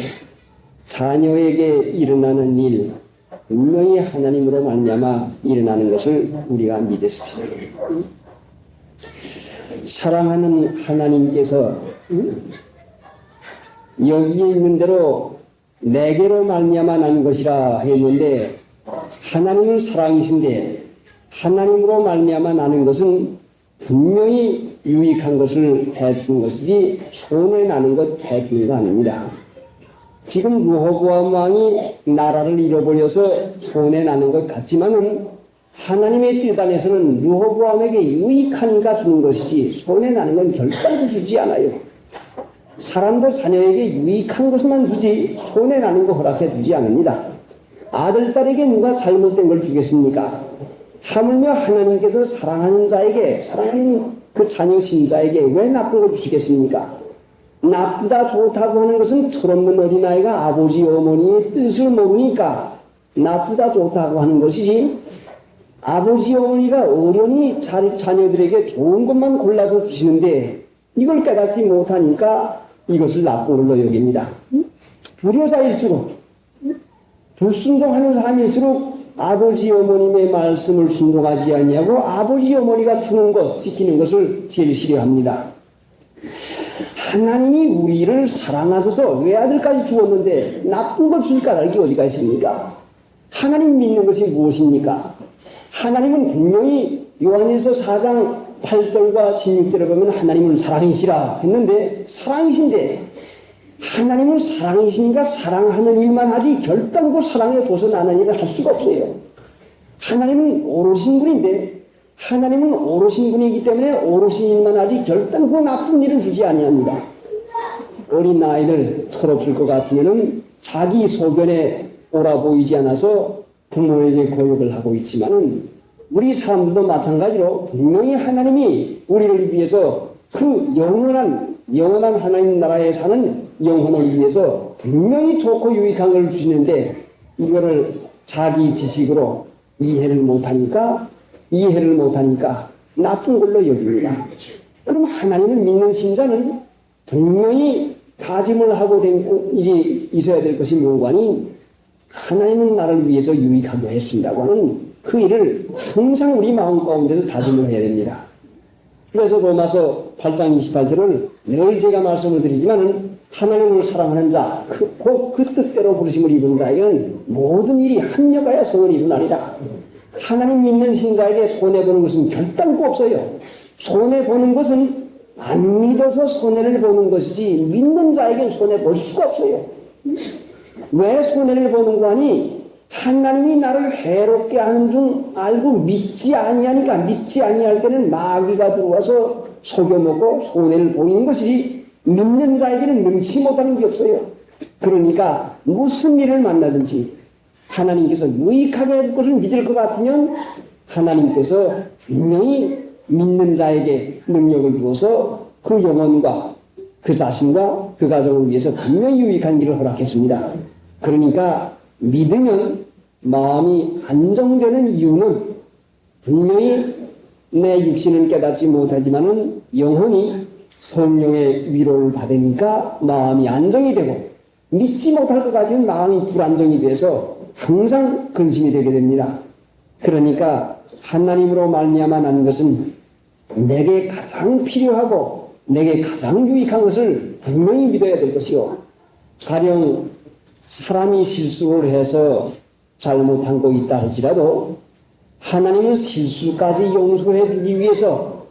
S2: 자녀에게 일어나는 일 분명히 하나님으로 말미암아 일어나는 것을 우리가 믿었습니다. 사랑하는 하나님께서 여기에 있는 대로 내게로 말미암아 난 것이라 했는데 하나님은 사랑이신데 하나님으로 말미암아 나는 것은 분명히 유익한 것을 해주는 것이지 손해 나는 것 해주는 거 아닙니다. 지금 르호보암 왕이 나라를 잃어버려서 손해 나는 것 같지만은 하나님의 뜻 안에서는 르호보암에게 유익하니까 주는 것이지 손해 나는 건 결단도 주지 않아요. 사람도 자녀에게 유익한 것만 주지 손해 나는 거 허락해 주지 않습니다. 아들, 딸에게 누가 잘못된 걸 주겠습니까? 하물며 하나님께서 사랑하는 자에게, 사랑하는 그 자녀 신자에게 왜 나쁜 걸 주시겠습니까? 나쁘다 좋다고 하는 것은 철없는 어린아이가 아버지 어머니의 뜻을 모르니까 나쁘다 좋다고 하는 것이지 아버지 어머니가 어련히 자녀들에게 좋은 것만 골라서 주시는데 이걸 깨닫지 못하니까 이것을 나쁜 걸로 여깁니다. 불효자일수록 불순종하는 사람일수록 아버지 어머님의 말씀을 순종하지 아니하고 아버지 어머니가 주는 것, 시키는 것을 제일 싫어합니다. 하나님이 우리를 사랑하셔서 외아들까지 주었는데 나쁜 걸 줄 까닭이 어디가 있습니까? 하나님 믿는 것이 무엇입니까? 하나님은 분명히 요한일서 4장 8절과 16절에 보면 하나님은 사랑이시라 했는데 사랑이신데 하나님은 사랑이시니까 사랑하는 일만 하지 결단코 사랑에 벗어나는 일을 할 수가 없어요. 하나님은 오르신 분인데 하나님은 오르신 분이기 때문에 오르신 일만 하지 결단코 나쁜 일을 주지 아니합니다. 어린 아이들 철없을 것 같으면은 자기 소견에 옳아 보이지 않아서 부모에게 고욕을 하고 있지만은 우리 사람들도 마찬가지로 분명히 하나님이 우리를 위해서 그 영원한 하나님 나라에 사는 영혼을 위해서 분명히 좋고 유익한 걸 주시는데 이거를 자기 지식으로 이해를 못하니까 나쁜 걸로 여깁니다. 그럼 하나님을 믿는 신자는 분명히 다짐을 하고 된 일이 있어야 될 것이 무엇이니 하나님은 나를 위해서 유익하게 해준다고 하는 그 일을 항상 우리 마음 가운데서 다짐을 해야 됩니다. 그래서 로마서 8장 28절을 늘 제가 말씀을 드리지만은 하나님을 사랑하는 자, 그 뜻대로 부르심을 입은 자에게는 모든 일이 합력하여 성을 이루나리라. 하나님 믿는 신자에게 손해보는 것은 결단코 없어요. 손해보는 것은 안 믿어서 손해를 보는 것이지 믿는 자에게는 손해볼 수가 없어요. 왜 손해를 보는 거 하니? 하나님이 나를 해롭게 하는 줄 알고 믿지 아니하니까 믿지 아니할 때는 마귀가 들어와서 속여먹고 손해를 보이는 것이지 믿는 자에게는 능치 못하는 게 없어요. 그러니까 무슨 일을 만나든지 하나님께서 유익하게 할 것을 믿을 것 같으면 하나님께서 분명히 믿는 자에게 능력을 주어서 그 영혼과 그 자신과 그 가정을 위해서 분명히 유익한 길을 허락했습니다. 그러니까 믿으면 마음이 안정되는 이유는 분명히 내 육신은 깨닫지 못하지만은 영혼이 성령의 위로를 받으니까 마음이 안정이 되고 믿지 못할 것 같으면 마음이 불안정이 돼서 항상 근심이 되게 됩니다. 그러니까 하나님으로 말미암아 난 것은 내게 가장 필요하고 내게 가장 유익한 것을 분명히 믿어야 될 것이요. 가령 사람이 실수를 해서 잘못한 거 있다 할지라도 하나님은 실수까지 용서해 주기 위해서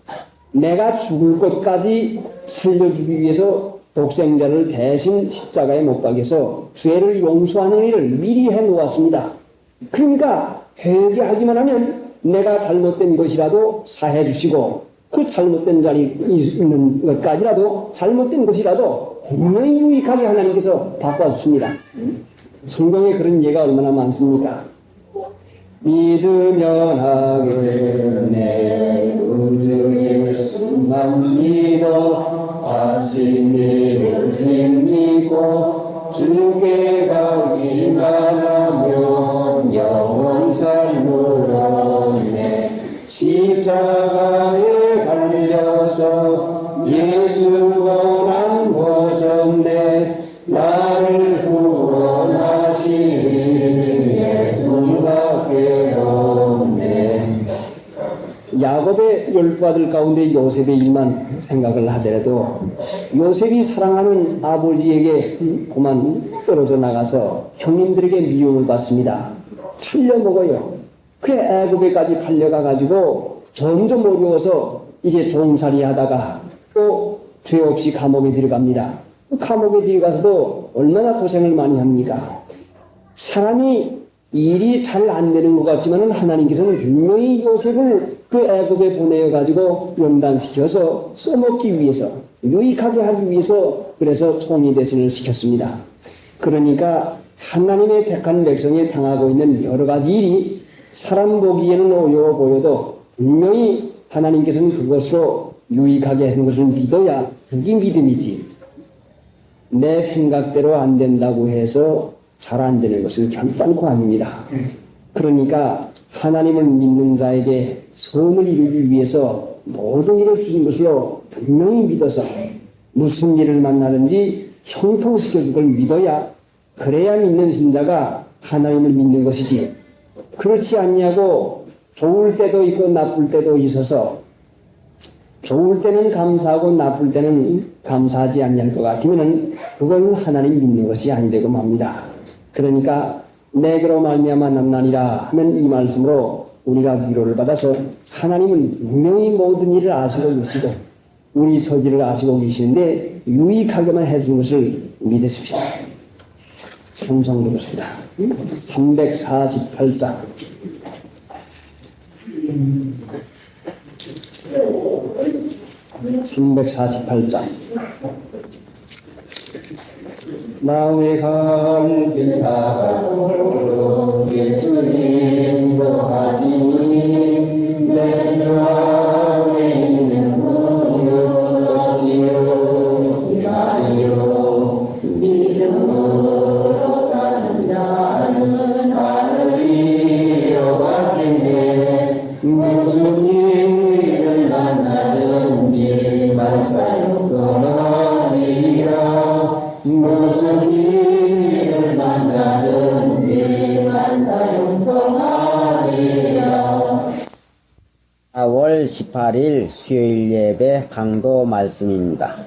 S2: 내가 죽을 것까지 살려주기 위해서 독생자를 대신 십자가에 못 박여서 죄를 용서하는 일을 미리 해놓았습니다. 그러니까 회개하기만 하면 내가 잘못된 것이라도 사해 주시고 그 잘못된 자리 있는 것까지라도 잘못된 것이라도 분명히 유익하게 하나님께서 바꿔주십니다. 성경에 그런 예가 얼마나 많습니까? 믿으면 하겠네 우주 예수만 믿어 하신 일을 챙기고 주께 가기만 하면 영원 삶으로 내 십자가에 달려서 예수 고난 보셨네 나를 구원하시니 예수밖에 없네. 야곱의 10아들 가운데 요셉의 일만 생각을 하더라도 요셉이 사랑하는 아버지에게 그만 떨어져 나가서 형님들에게 미움을 받습니다. 팔려먹어요. 그 애굽에까지 팔려가가지고 점점 어려워서 이제 종살이 하다가 또 죄 없이 감옥에 들어갑니다. 감옥에 들어가서도 얼마나 고생을 많이 합니까? 사람이 일이 잘 안 되는 것 같지만 하나님께서는 분명히 요셉을 그 애굽에 보내어가지고 연단시켜서 써먹기 위해서 유익하게 하기 위해서 그래서 총리 대신을 시켰습니다. 그러니까 하나님의 택한 백성이 당하고 있는 여러 가지 일이 사람 보기에는 어려워 보여도 분명히 하나님께서는 그것으로 유익하게 하는 것을 믿어야 그게 믿음이지. 내 생각대로 안 된다고 해서 잘 안 되는 것은 결단코 아닙니다. 그러니까 하나님을 믿는 자에게 소원을 이루기 위해서 모든 일을 주신 것으로 분명히 믿어서 무슨 일을 만나든지 형통시켜 줄 걸 믿어야 그래야 믿는 신자가 하나님을 믿는 것이지. 그렇지 않냐고 좋을 때도 있고 나쁠 때도 있어서 좋을 때는 감사하고 나쁠 때는 감사하지 않을 것 같으면 그건 하나님 믿는 것이 아니되고 맙니다. 그러니까 내게로 말미암아 남나니라 하면 이 말씀으로 우리가 위로를 받아서 하나님은 분명히 모든 일을 아시고 계시고 우리 처지를 아시고 계시는데 유익하게만 해준 것을 믿으십시다. 찬송 부르습니다. 348장 348장 마음에 감길 다가오고 예수님도 하시니 내 마음에 있는 분은 어찌요 나요 믿음으로 사는 자는 하늘 이어가겠네 무슨 일을 만나든지 만사용건하리라 무슨 일을 만나든지 만사용건하리라.
S1: 4월 18일 수요일 예배 강도 말씀입니다.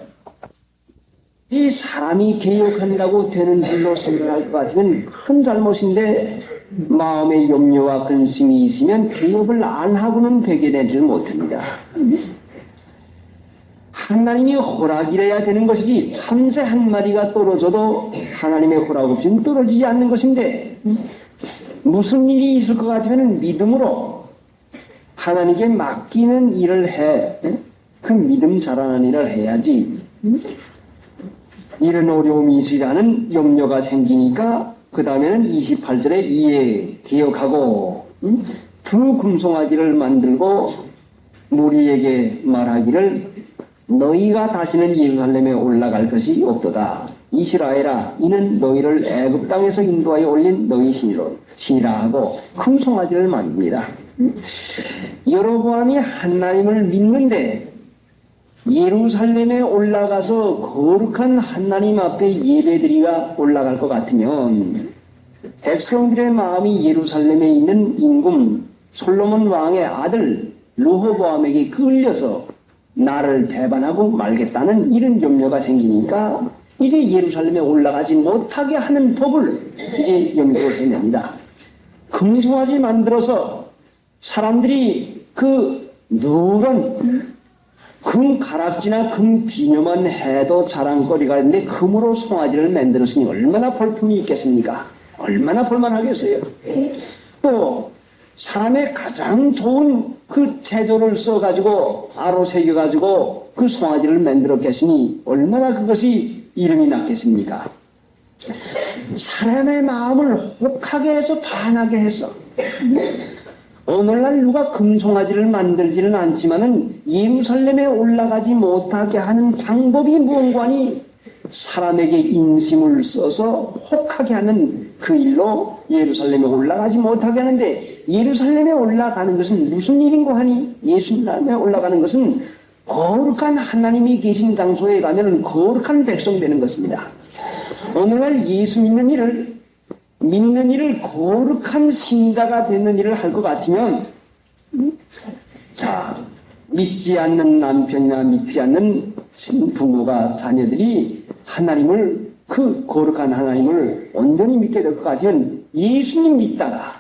S2: 이 사람이 개혁한다고 되는 줄로 생각할 것 같으면 큰 잘못인데 마음의 염려와 근심이 있으면 개혁을 안 하고는 되게 되지 못합니다. 하나님이 허락이래야 되는 것이지 참새 한 마리가 떨어져도 하나님의 허락 없이는 떨어지지 않는 것인데 무슨 일이 있을 것 같으면 믿음으로 하나님께 맡기는 일을 해. 그 믿음 자라는 일을 해야지. 이런 어려움이 있으라는 염려가 생기니까 그 다음에는 28절에 이에 기억하고 두 금송아지를 만들고 무리에게 말하기를 너희가 다시는 예루살렘에 올라갈 것이 없도다. 이스라엘아 이는 너희를 애굽 땅에서 인도하여 올린 너희 신이라 하고 금송아지를 만듭니다. 여로보암이 하나님을 믿는데 예루살렘에 올라가서 거룩한 하나님 앞에 예배드리가 올라갈 것 같으면 백성들의 마음이 예루살렘에 있는 임금 솔로몬 왕의 아들 르호보암에게 끌려서 나를 배반하고 말겠다는 이런 염려가 생기니까 이제 예루살렘에 올라가지 못하게 하는 법을 이제 연구를 해냅니다. 금송아지 만들어서 사람들이 그 누런 금 가락지나 금 비녀만 해도 자랑거리가 있는데 금으로 송아지를 만들었으니 얼마나 볼품이 있겠습니까? 얼마나 볼만하겠어요? 또 사람의 가장 좋은 그 제도를 써가지고 아로 새겨가지고 그 송아지를 만들었겠으니 얼마나 그것이 이름이 났겠습니까? 사람의 마음을 혹하게 해서 반하게 해서 오늘날 누가 금송아지를 만들지는 않지만은 예루살렘에 올라가지 못하게 하는 방법이 무언가니 사람에게 인심을 써서 혹하게 하는 그 일로 예루살렘에 올라가지 못하게 하는데 예루살렘에 올라가는 것은 무슨 일인고 하니 예루살렘에 올라가는 것은 거룩한 하나님이 계신 장소에 가면 거룩한 백성 되는 것입니다. 오늘날 예수 믿는 일을 거룩한 신자가 되는 일을 할 것 같으면 자 믿지 않는 남편이나 믿지 않는 부모가 자녀들이 하나님을 그 거룩한 하나님을 온전히 믿게 될 것 같으면 예수님 믿다가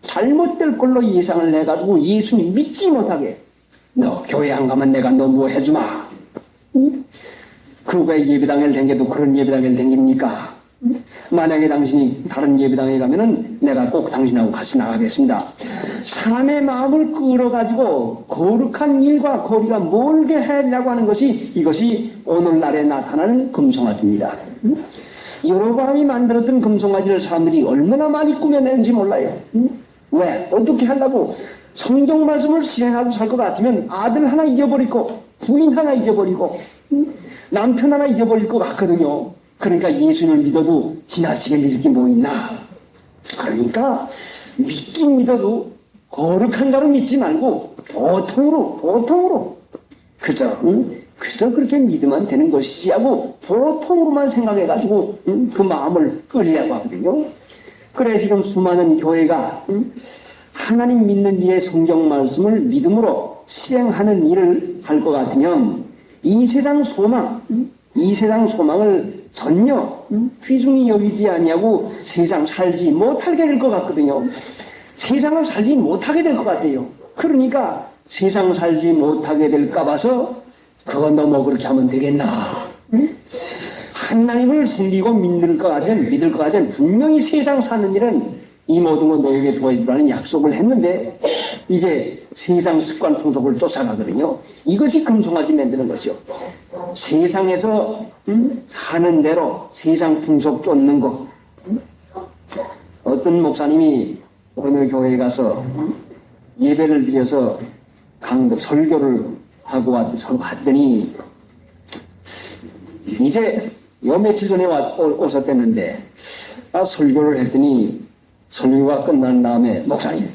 S2: 잘못될 걸로 예상을 해가지고 예수님 믿지 못하게 너 교회 안 가면 내가 너 뭐 해주마 그러고 예배당에 댕겨도 그런 예배당에 댕깁니까? 만약에 당신이 다른 예배당에 가면은 내가 꼭 당신하고 같이 나가겠습니다. 사람의 마음을 끌어가지고 거룩한 일과 거리가 멀게 하려고 하는 것이 이것이 오늘날에 나타나는 금송아지입니다. 여로보암이 만들었던 금송아지를 사람들이 얼마나 많이 꾸며내는지 몰라요. 왜? 어떻게 하려고? 성경 말씀을 실행하고 살 것 같으면 아들 하나 잊어버리고 부인 하나 잊어버리고 남편 하나 잊어버릴 것 같거든요. 그러니까 예수님을 믿어도 지나치게 믿을 게 뭐 있나? 그러니까 믿긴 믿어도 거룩한 자로 믿지 말고 보통으로 그저 그렇게 믿으면 되는 것이지 하고 보통으로만 생각해가지고 그 마음을 끌려고 하거든요. 그래 지금 수많은 교회가 하나님 믿는 이의 성경 말씀을 믿음으로 실행하는 일을 할 것 같으면 이 세상 소망을 전혀 귀중히 여기지 아니하고 세상 살지 못하게 될 것 같거든요. 세상을 살지 못하게 될 것 같아요. 그러니까 세상 살지 못하게 될까 봐서 그거 너무 그렇게 하면 되겠나. 하나님을 섬기고 믿을 것 같으면 분명히 세상 사는 일은 이 모든 거 너에게 도와주라는 약속을 했는데 이제 세상 습관 풍속을 쫓아가거든요. 이것이 금송아지 만드는 것이요. 세상에서 사는 대로 세상 풍속 쫓는 거. 어떤 목사님이 어느 교회에 가서 예배를 드려서 강도 설교를 하고 왔더니 이제 요 며칠 전에 오셨댔는데 설교를 했더니 설교가 끝난 다음에 목사님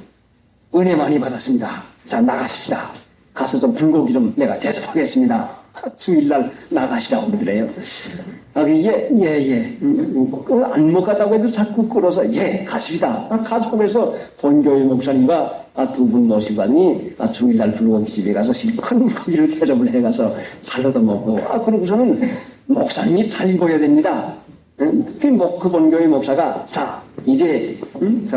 S2: 은혜 많이 받았습니다. 자 나가십시다. 가서 좀 불고기 좀 내가 대접하겠습니다. 주일날 나가시라고 그러더래요. 예. 안 못 갔다고 해도 자꾸 끌어서 예 가십니다. 가족에서 본교회 목사님과 두 분 모시고 가니 주일날 불고기 집에 가서 실컷 고기를 대접을 해가서 잘라도 먹고 그러고서는 목사님이 잘 입어야 됩니다. 그 본교회 목사가 자 이제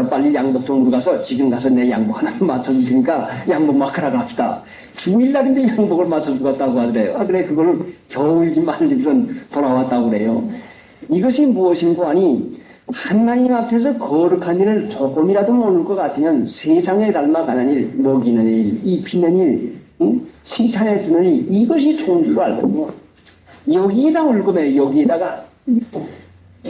S2: 빨리 양복 종으로 가서 지금 가서 내 양복 하나 맞춰줄 테니까 양복 맡으러 갑시다. 주일날인데 양복을 맞춰주고 갔다고 하더래요. 그래 그걸 겨울지 말리고선 돌아왔다고 그래요. 이것이 무엇인고 하니 하나님 앞에서 거룩한 일을 조금이라도 모를 것 같으면 세상에 닮아가는 일, 먹이는 일, 입히는 일, 칭찬해 주는 일 이것이 좋은 줄 알거든요. 여기에다 얽으면 여기에다가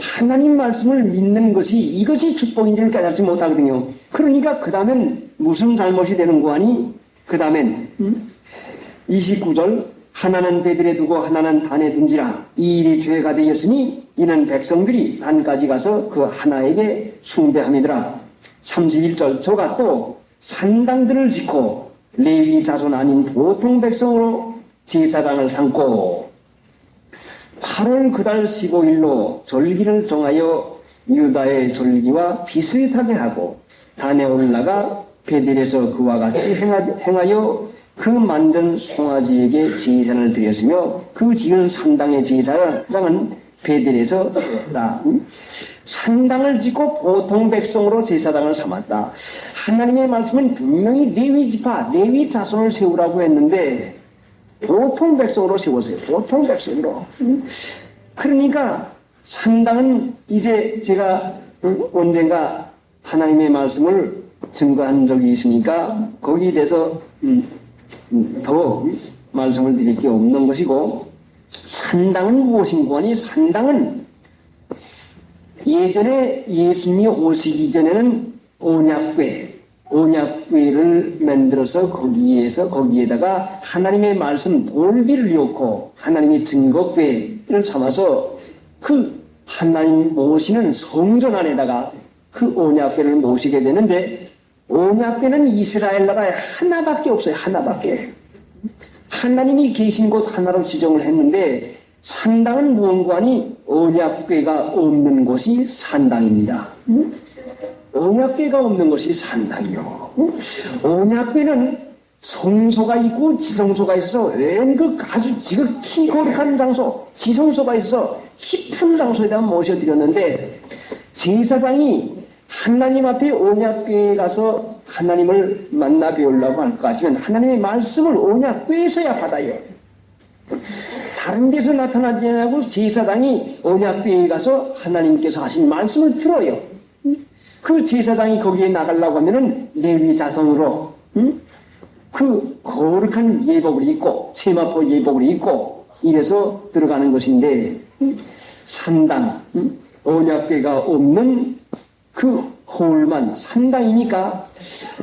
S2: 하나님 말씀을 믿는 것이 이것이 축복인지를 깨닫지 못하거든요. 그러니까 그 다음엔 무슨 잘못이 되는 거 아니? 그 다음엔 29절 하나는 베들에 두고 하나는 단에 둔지라 이 일이 죄가 되었으니 이는 백성들이 단까지 가서 그 하나에게 숭배함이더라. 31절 저가 또 산당들을 짓고 레위 자손 아닌 보통 백성으로 제사장을 삼고 8월 그달 15일로 절기를 정하여 유다의 절기와 비슷하게 하고 단에 올라가 베델에서 그와 같이 행하여 그 만든 송아지에게 제사를 드렸으며 그 지은 산당의 제사장은 베델에서 되었다. 산당을 짓고 보통 백성으로 제사장을 삼았다. 하나님의 말씀은 분명히 레위 지파, 레위 자손을 세우라고 했는데 보통 백성으로 세웠어요. 보통 백성으로. 그러니까 산당은 이제 제가 언젠가 하나님의 말씀을 증거한 적이 있으니까 거기에 대해서 더 말씀을 드릴 게 없는 것이고, 산당은 무엇인가 하니 산당은 예전에 예수님이 오시기 전에는 언약궤를 만들어서 거기에다가 하나님의 말씀 돌비를 놓고 하나님의 증거궤를 삼아서 그 하나님 모시는 성전 안에다가 그 언약궤를 모시게 되는데, 언약궤는 이스라엘 나라에 하나밖에 없어요. 하나밖에. 하나님이 계신 곳 하나로 지정을 했는데, 산당은 무언가 하니 언약궤가 없는 곳이 산당입니다. 언약궤가 없는 것이 산당이요. 언약궤는 성소가 있고 지성소가 있어서 웬 그 아주 지극히 거룩한 장소, 지성소가 있어 깊은 장소에다 모셔드렸는데, 제사장이 하나님 앞에 언약궤에 가서 하나님을 만나 뵈려고 할 것 같으면 하나님의 말씀을 언약궤에서야 받아요. 다른 데서 나타나지 않고 제사장이 언약궤에 가서 하나님께서 하신 말씀을 들어요. 그 제사장이 거기에 나가려고 하면은 레위 자손으로 그 거룩한 예복을 입고 세마포 예복을 입고 이래서 들어가는 것인데, 산당 언약궤가 없는 그 홀만 산당이니까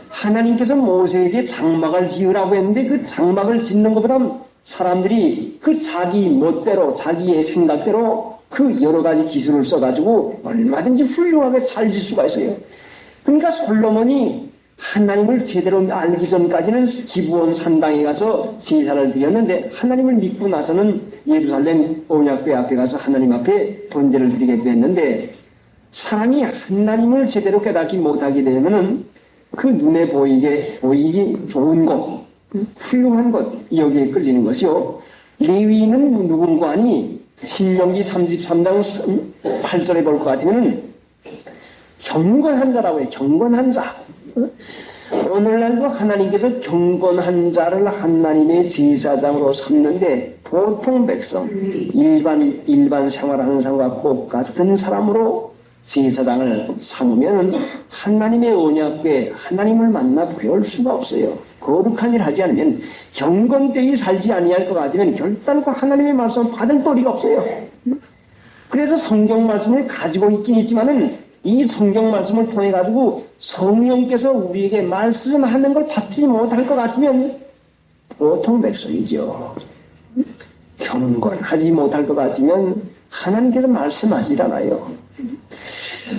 S2: 하나님께서 모세에게 장막을 지으라고 했는데, 그 장막을 짓는 것보다 사람들이 그 자기 멋대로 자기의 생각대로 그 여러 가지 기술을 써가지고 얼마든지 훌륭하게 잘 질 수가 있어요. 그러니까 솔로몬이 하나님을 제대로 알기 전까지는 기브온 산당에 가서 제사를 드렸는데, 하나님을 믿고 나서는 예루살렘 언약궤 앞에 가서 하나님 앞에 번제를 드리게 됐는데, 사람이 하나님을 제대로 깨닫지 못하게 되면은 그 눈에 보이기 좋은 것, 훌륭한 것, 여기에 끌리는 것이요. 레위인은 누군가 하니 신명기 33장 8절에 볼 것 같으면은 경건한 자라고 해요. 경건한 자. 오늘날도 하나님께서 경건한 자를 하나님의 제사장으로 삼는데, 보통 백성, 일반 생활하는 사람과 똑같은 사람으로 제사장을 삼으면 하나님의 언약궤, 하나님을 만나 볼 수가 없어요. 거룩한 일 하지 않으면, 경건되이 살지 아니할 것 같으면 결단코 하나님의 말씀을 받을 도리가 없어요. 그래서 성경 말씀을 가지고 있긴 있지만은 이 성경 말씀을 통해 가지고 성령께서 우리에게 말씀하는 걸 받지 못할 것 같으면 보통 백성이죠. 경건하지 못할 것 같으면 하나님께서 말씀하지 않아요.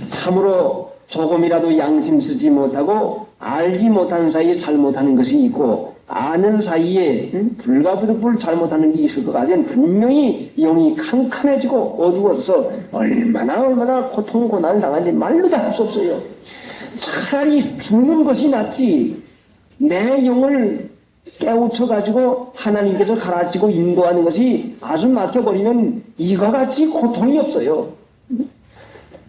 S2: 참으로 조금이라도 양심 쓰지 못하고 알지 못하는 사이에 잘못하는 것이 있고, 아는 사이에 불가부득불 잘못하는 게 있을 것 같으면 분명히 영이 캄캄해지고 어두워서 얼마나 고통 고난을 당하는지 말로 다 할 수 없어요. 차라리 죽는 것이 낫지, 내 영을 깨우쳐가지고 하나님께서 가르치고 인도하는 것이 아주 맡겨버리면 이거 같이 고통이 없어요.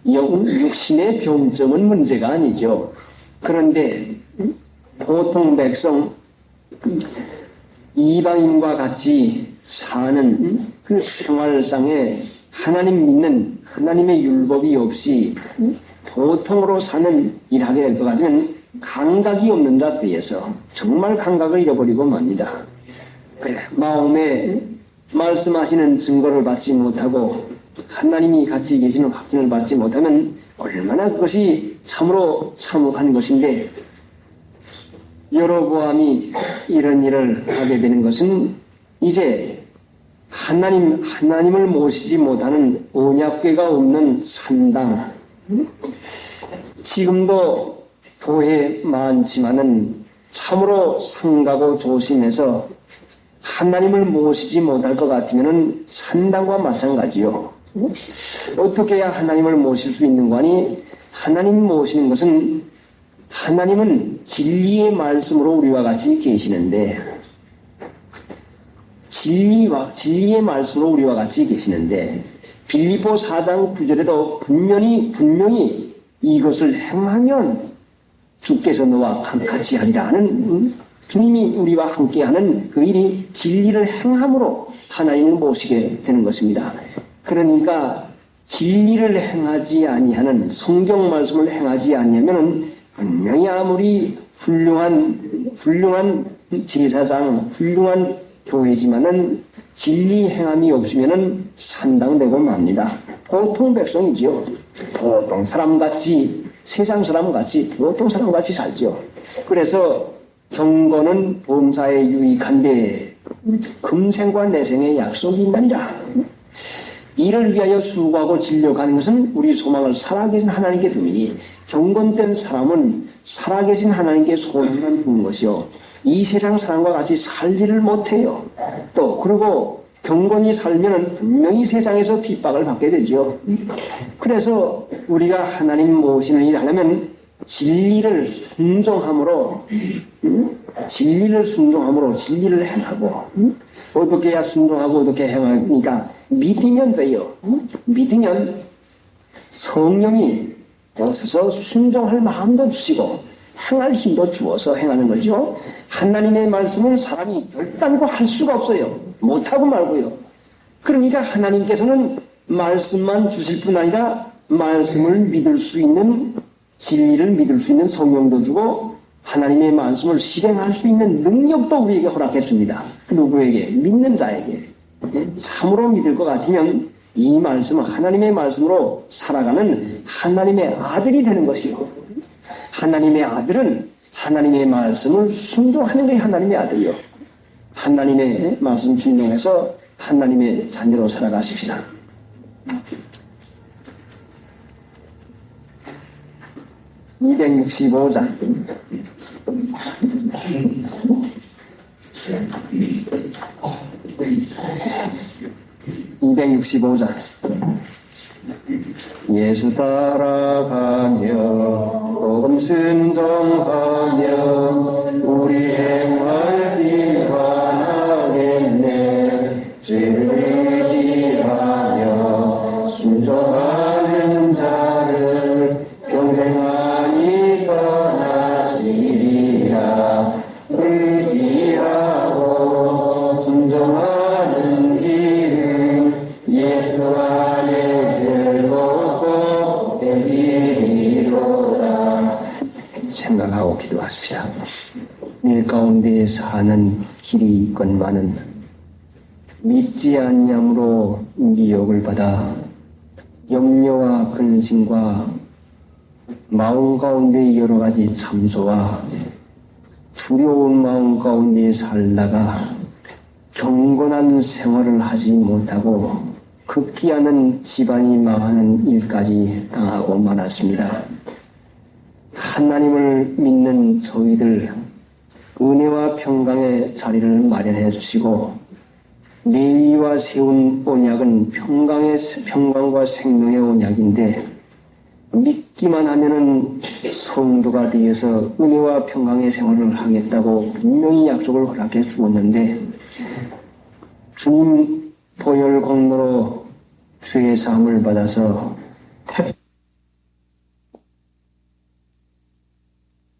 S2: 육신의 병점은 문제가 아니죠. 그런데 보통 백성, 이방인과 같이 사는 그 생활상에 하나님 믿는 하나님의 율법이 없이 보통으로 사는 일하게 될 것 같으면 감각이 없는 자에 비해서 정말 감각을 잃어버리고 맙니다. 그래, 마음에 말씀하시는 증거를 받지 못하고 하나님이 같이 계시는 확신을 받지 못하면 얼마나 그것이 참으로 참혹한 것인데, 여로보암이 이런 일을 하게 되는 것은 이제 하나님을 모시지 못하는 언약궤가 없는 산당, 지금도 교회 많지만은 참으로 상가고 조심해서 하나님을 모시지 못할 것 같으면 산당과 마찬가지요. 어떻게 해야 하나님을 모실 수 있는 거니? 하나님 모시는 것은, 하나님은 진리의 말씀으로 우리와 같이 계시는데, 진리의 말씀으로 우리와 같이 계시는데, 빌립보 4장 9절에도 분명히 이것을 행하면 주께서 너와 같이 하리라 하는, 주님이 우리와 함께하는 그 일이 진리를 행함으로 하나님을 모시게 되는 것입니다. 그러니까 진리를 행하지 아니하는, 성경 말씀을 행하지 아니하면
S4: 분명히 아무리 훌륭한 제사장, 훌륭한 교회지만은 진리 행함이 없으면은 산당되고 맙니다. 보통 백성이지요. 보통 사람같이, 세상 사람같이, 보통 사람같이 살죠. 그래서 경건은 범사에 유익한데 금생과 내생의 약속이 있느니라. 이를 위하여 수고하고 진력하는 것은 우리 소망을 살아계신 하나님께 두니 경건된 사람은 살아계신 하나님께 소망을 두는 것이요. 이 세상 사람과 같이 살지를 못해요. 또 그리고 경건히 살면은 분명히 세상에서 핍박을 받게 되죠. 그래서 우리가 하나님 모시는 일 하려면 진리를 순종함으로 진리를 행하고 어떻게 해야 순종하고 어떻게 행하니까 믿으면 돼요. 믿으면 성령이 오셔서 순종할 마음도 주시고 행할 힘도 주어서 행하는 거죠. 하나님의 말씀을 사람이 결단코 할 수가 없어요. 못하고 말고요. 그러니까 하나님께서는 말씀만 주실 뿐 아니라 말씀을 믿을 수 있는, 진리를 믿을 수 있는 성령도 주고 하나님의 말씀을 실행할 수 있는 능력도 우리에게 허락해 줍니다. 누구에게? 믿는 자에게. 참으로 믿을 것 같으면 이 말씀은 하나님의 말씀으로 살아가는 하나님의 아들이 되는 것이요. 하나님의 아들은 하나님의 말씀을 순종하는 게 하나님의 아들이요. 하나님의 말씀 순종해서 하나님의 자녀로 살아가십시다. (265장) 265장 예수 따라가며 복음 순종하며 우리 행할 일관하겠네. 죄를 의지하며 순종하는 자를 평생하니 떠나시리라. 의지하고 순종하는 길은 예수 안에 즐겁고 되리로다. 생각하고 기도하십시다. 일 가운데 사는 길이 있건만은 믿지 않냐므로 미혹을 받아 염려와 근심과 마음 가운데 여러 가지 참소와 두려운 마음 가운데 살다가 경건한 생활을 하지 못하고 극기하는 집안이 망하는 일까지 당하고 말았습니다. 하나님을 믿는 저희들 은혜와 평강의 자리를 마련해 주시고 레위와 세운 언약은 평강과 생명의 언약인데 믿기만 하면은 성도가 되어서 은혜와 평강의 생활을 하겠다고 분명히 약속을 허락해 주었는데 주님 보혈 공로로 죄의 사함을 받아서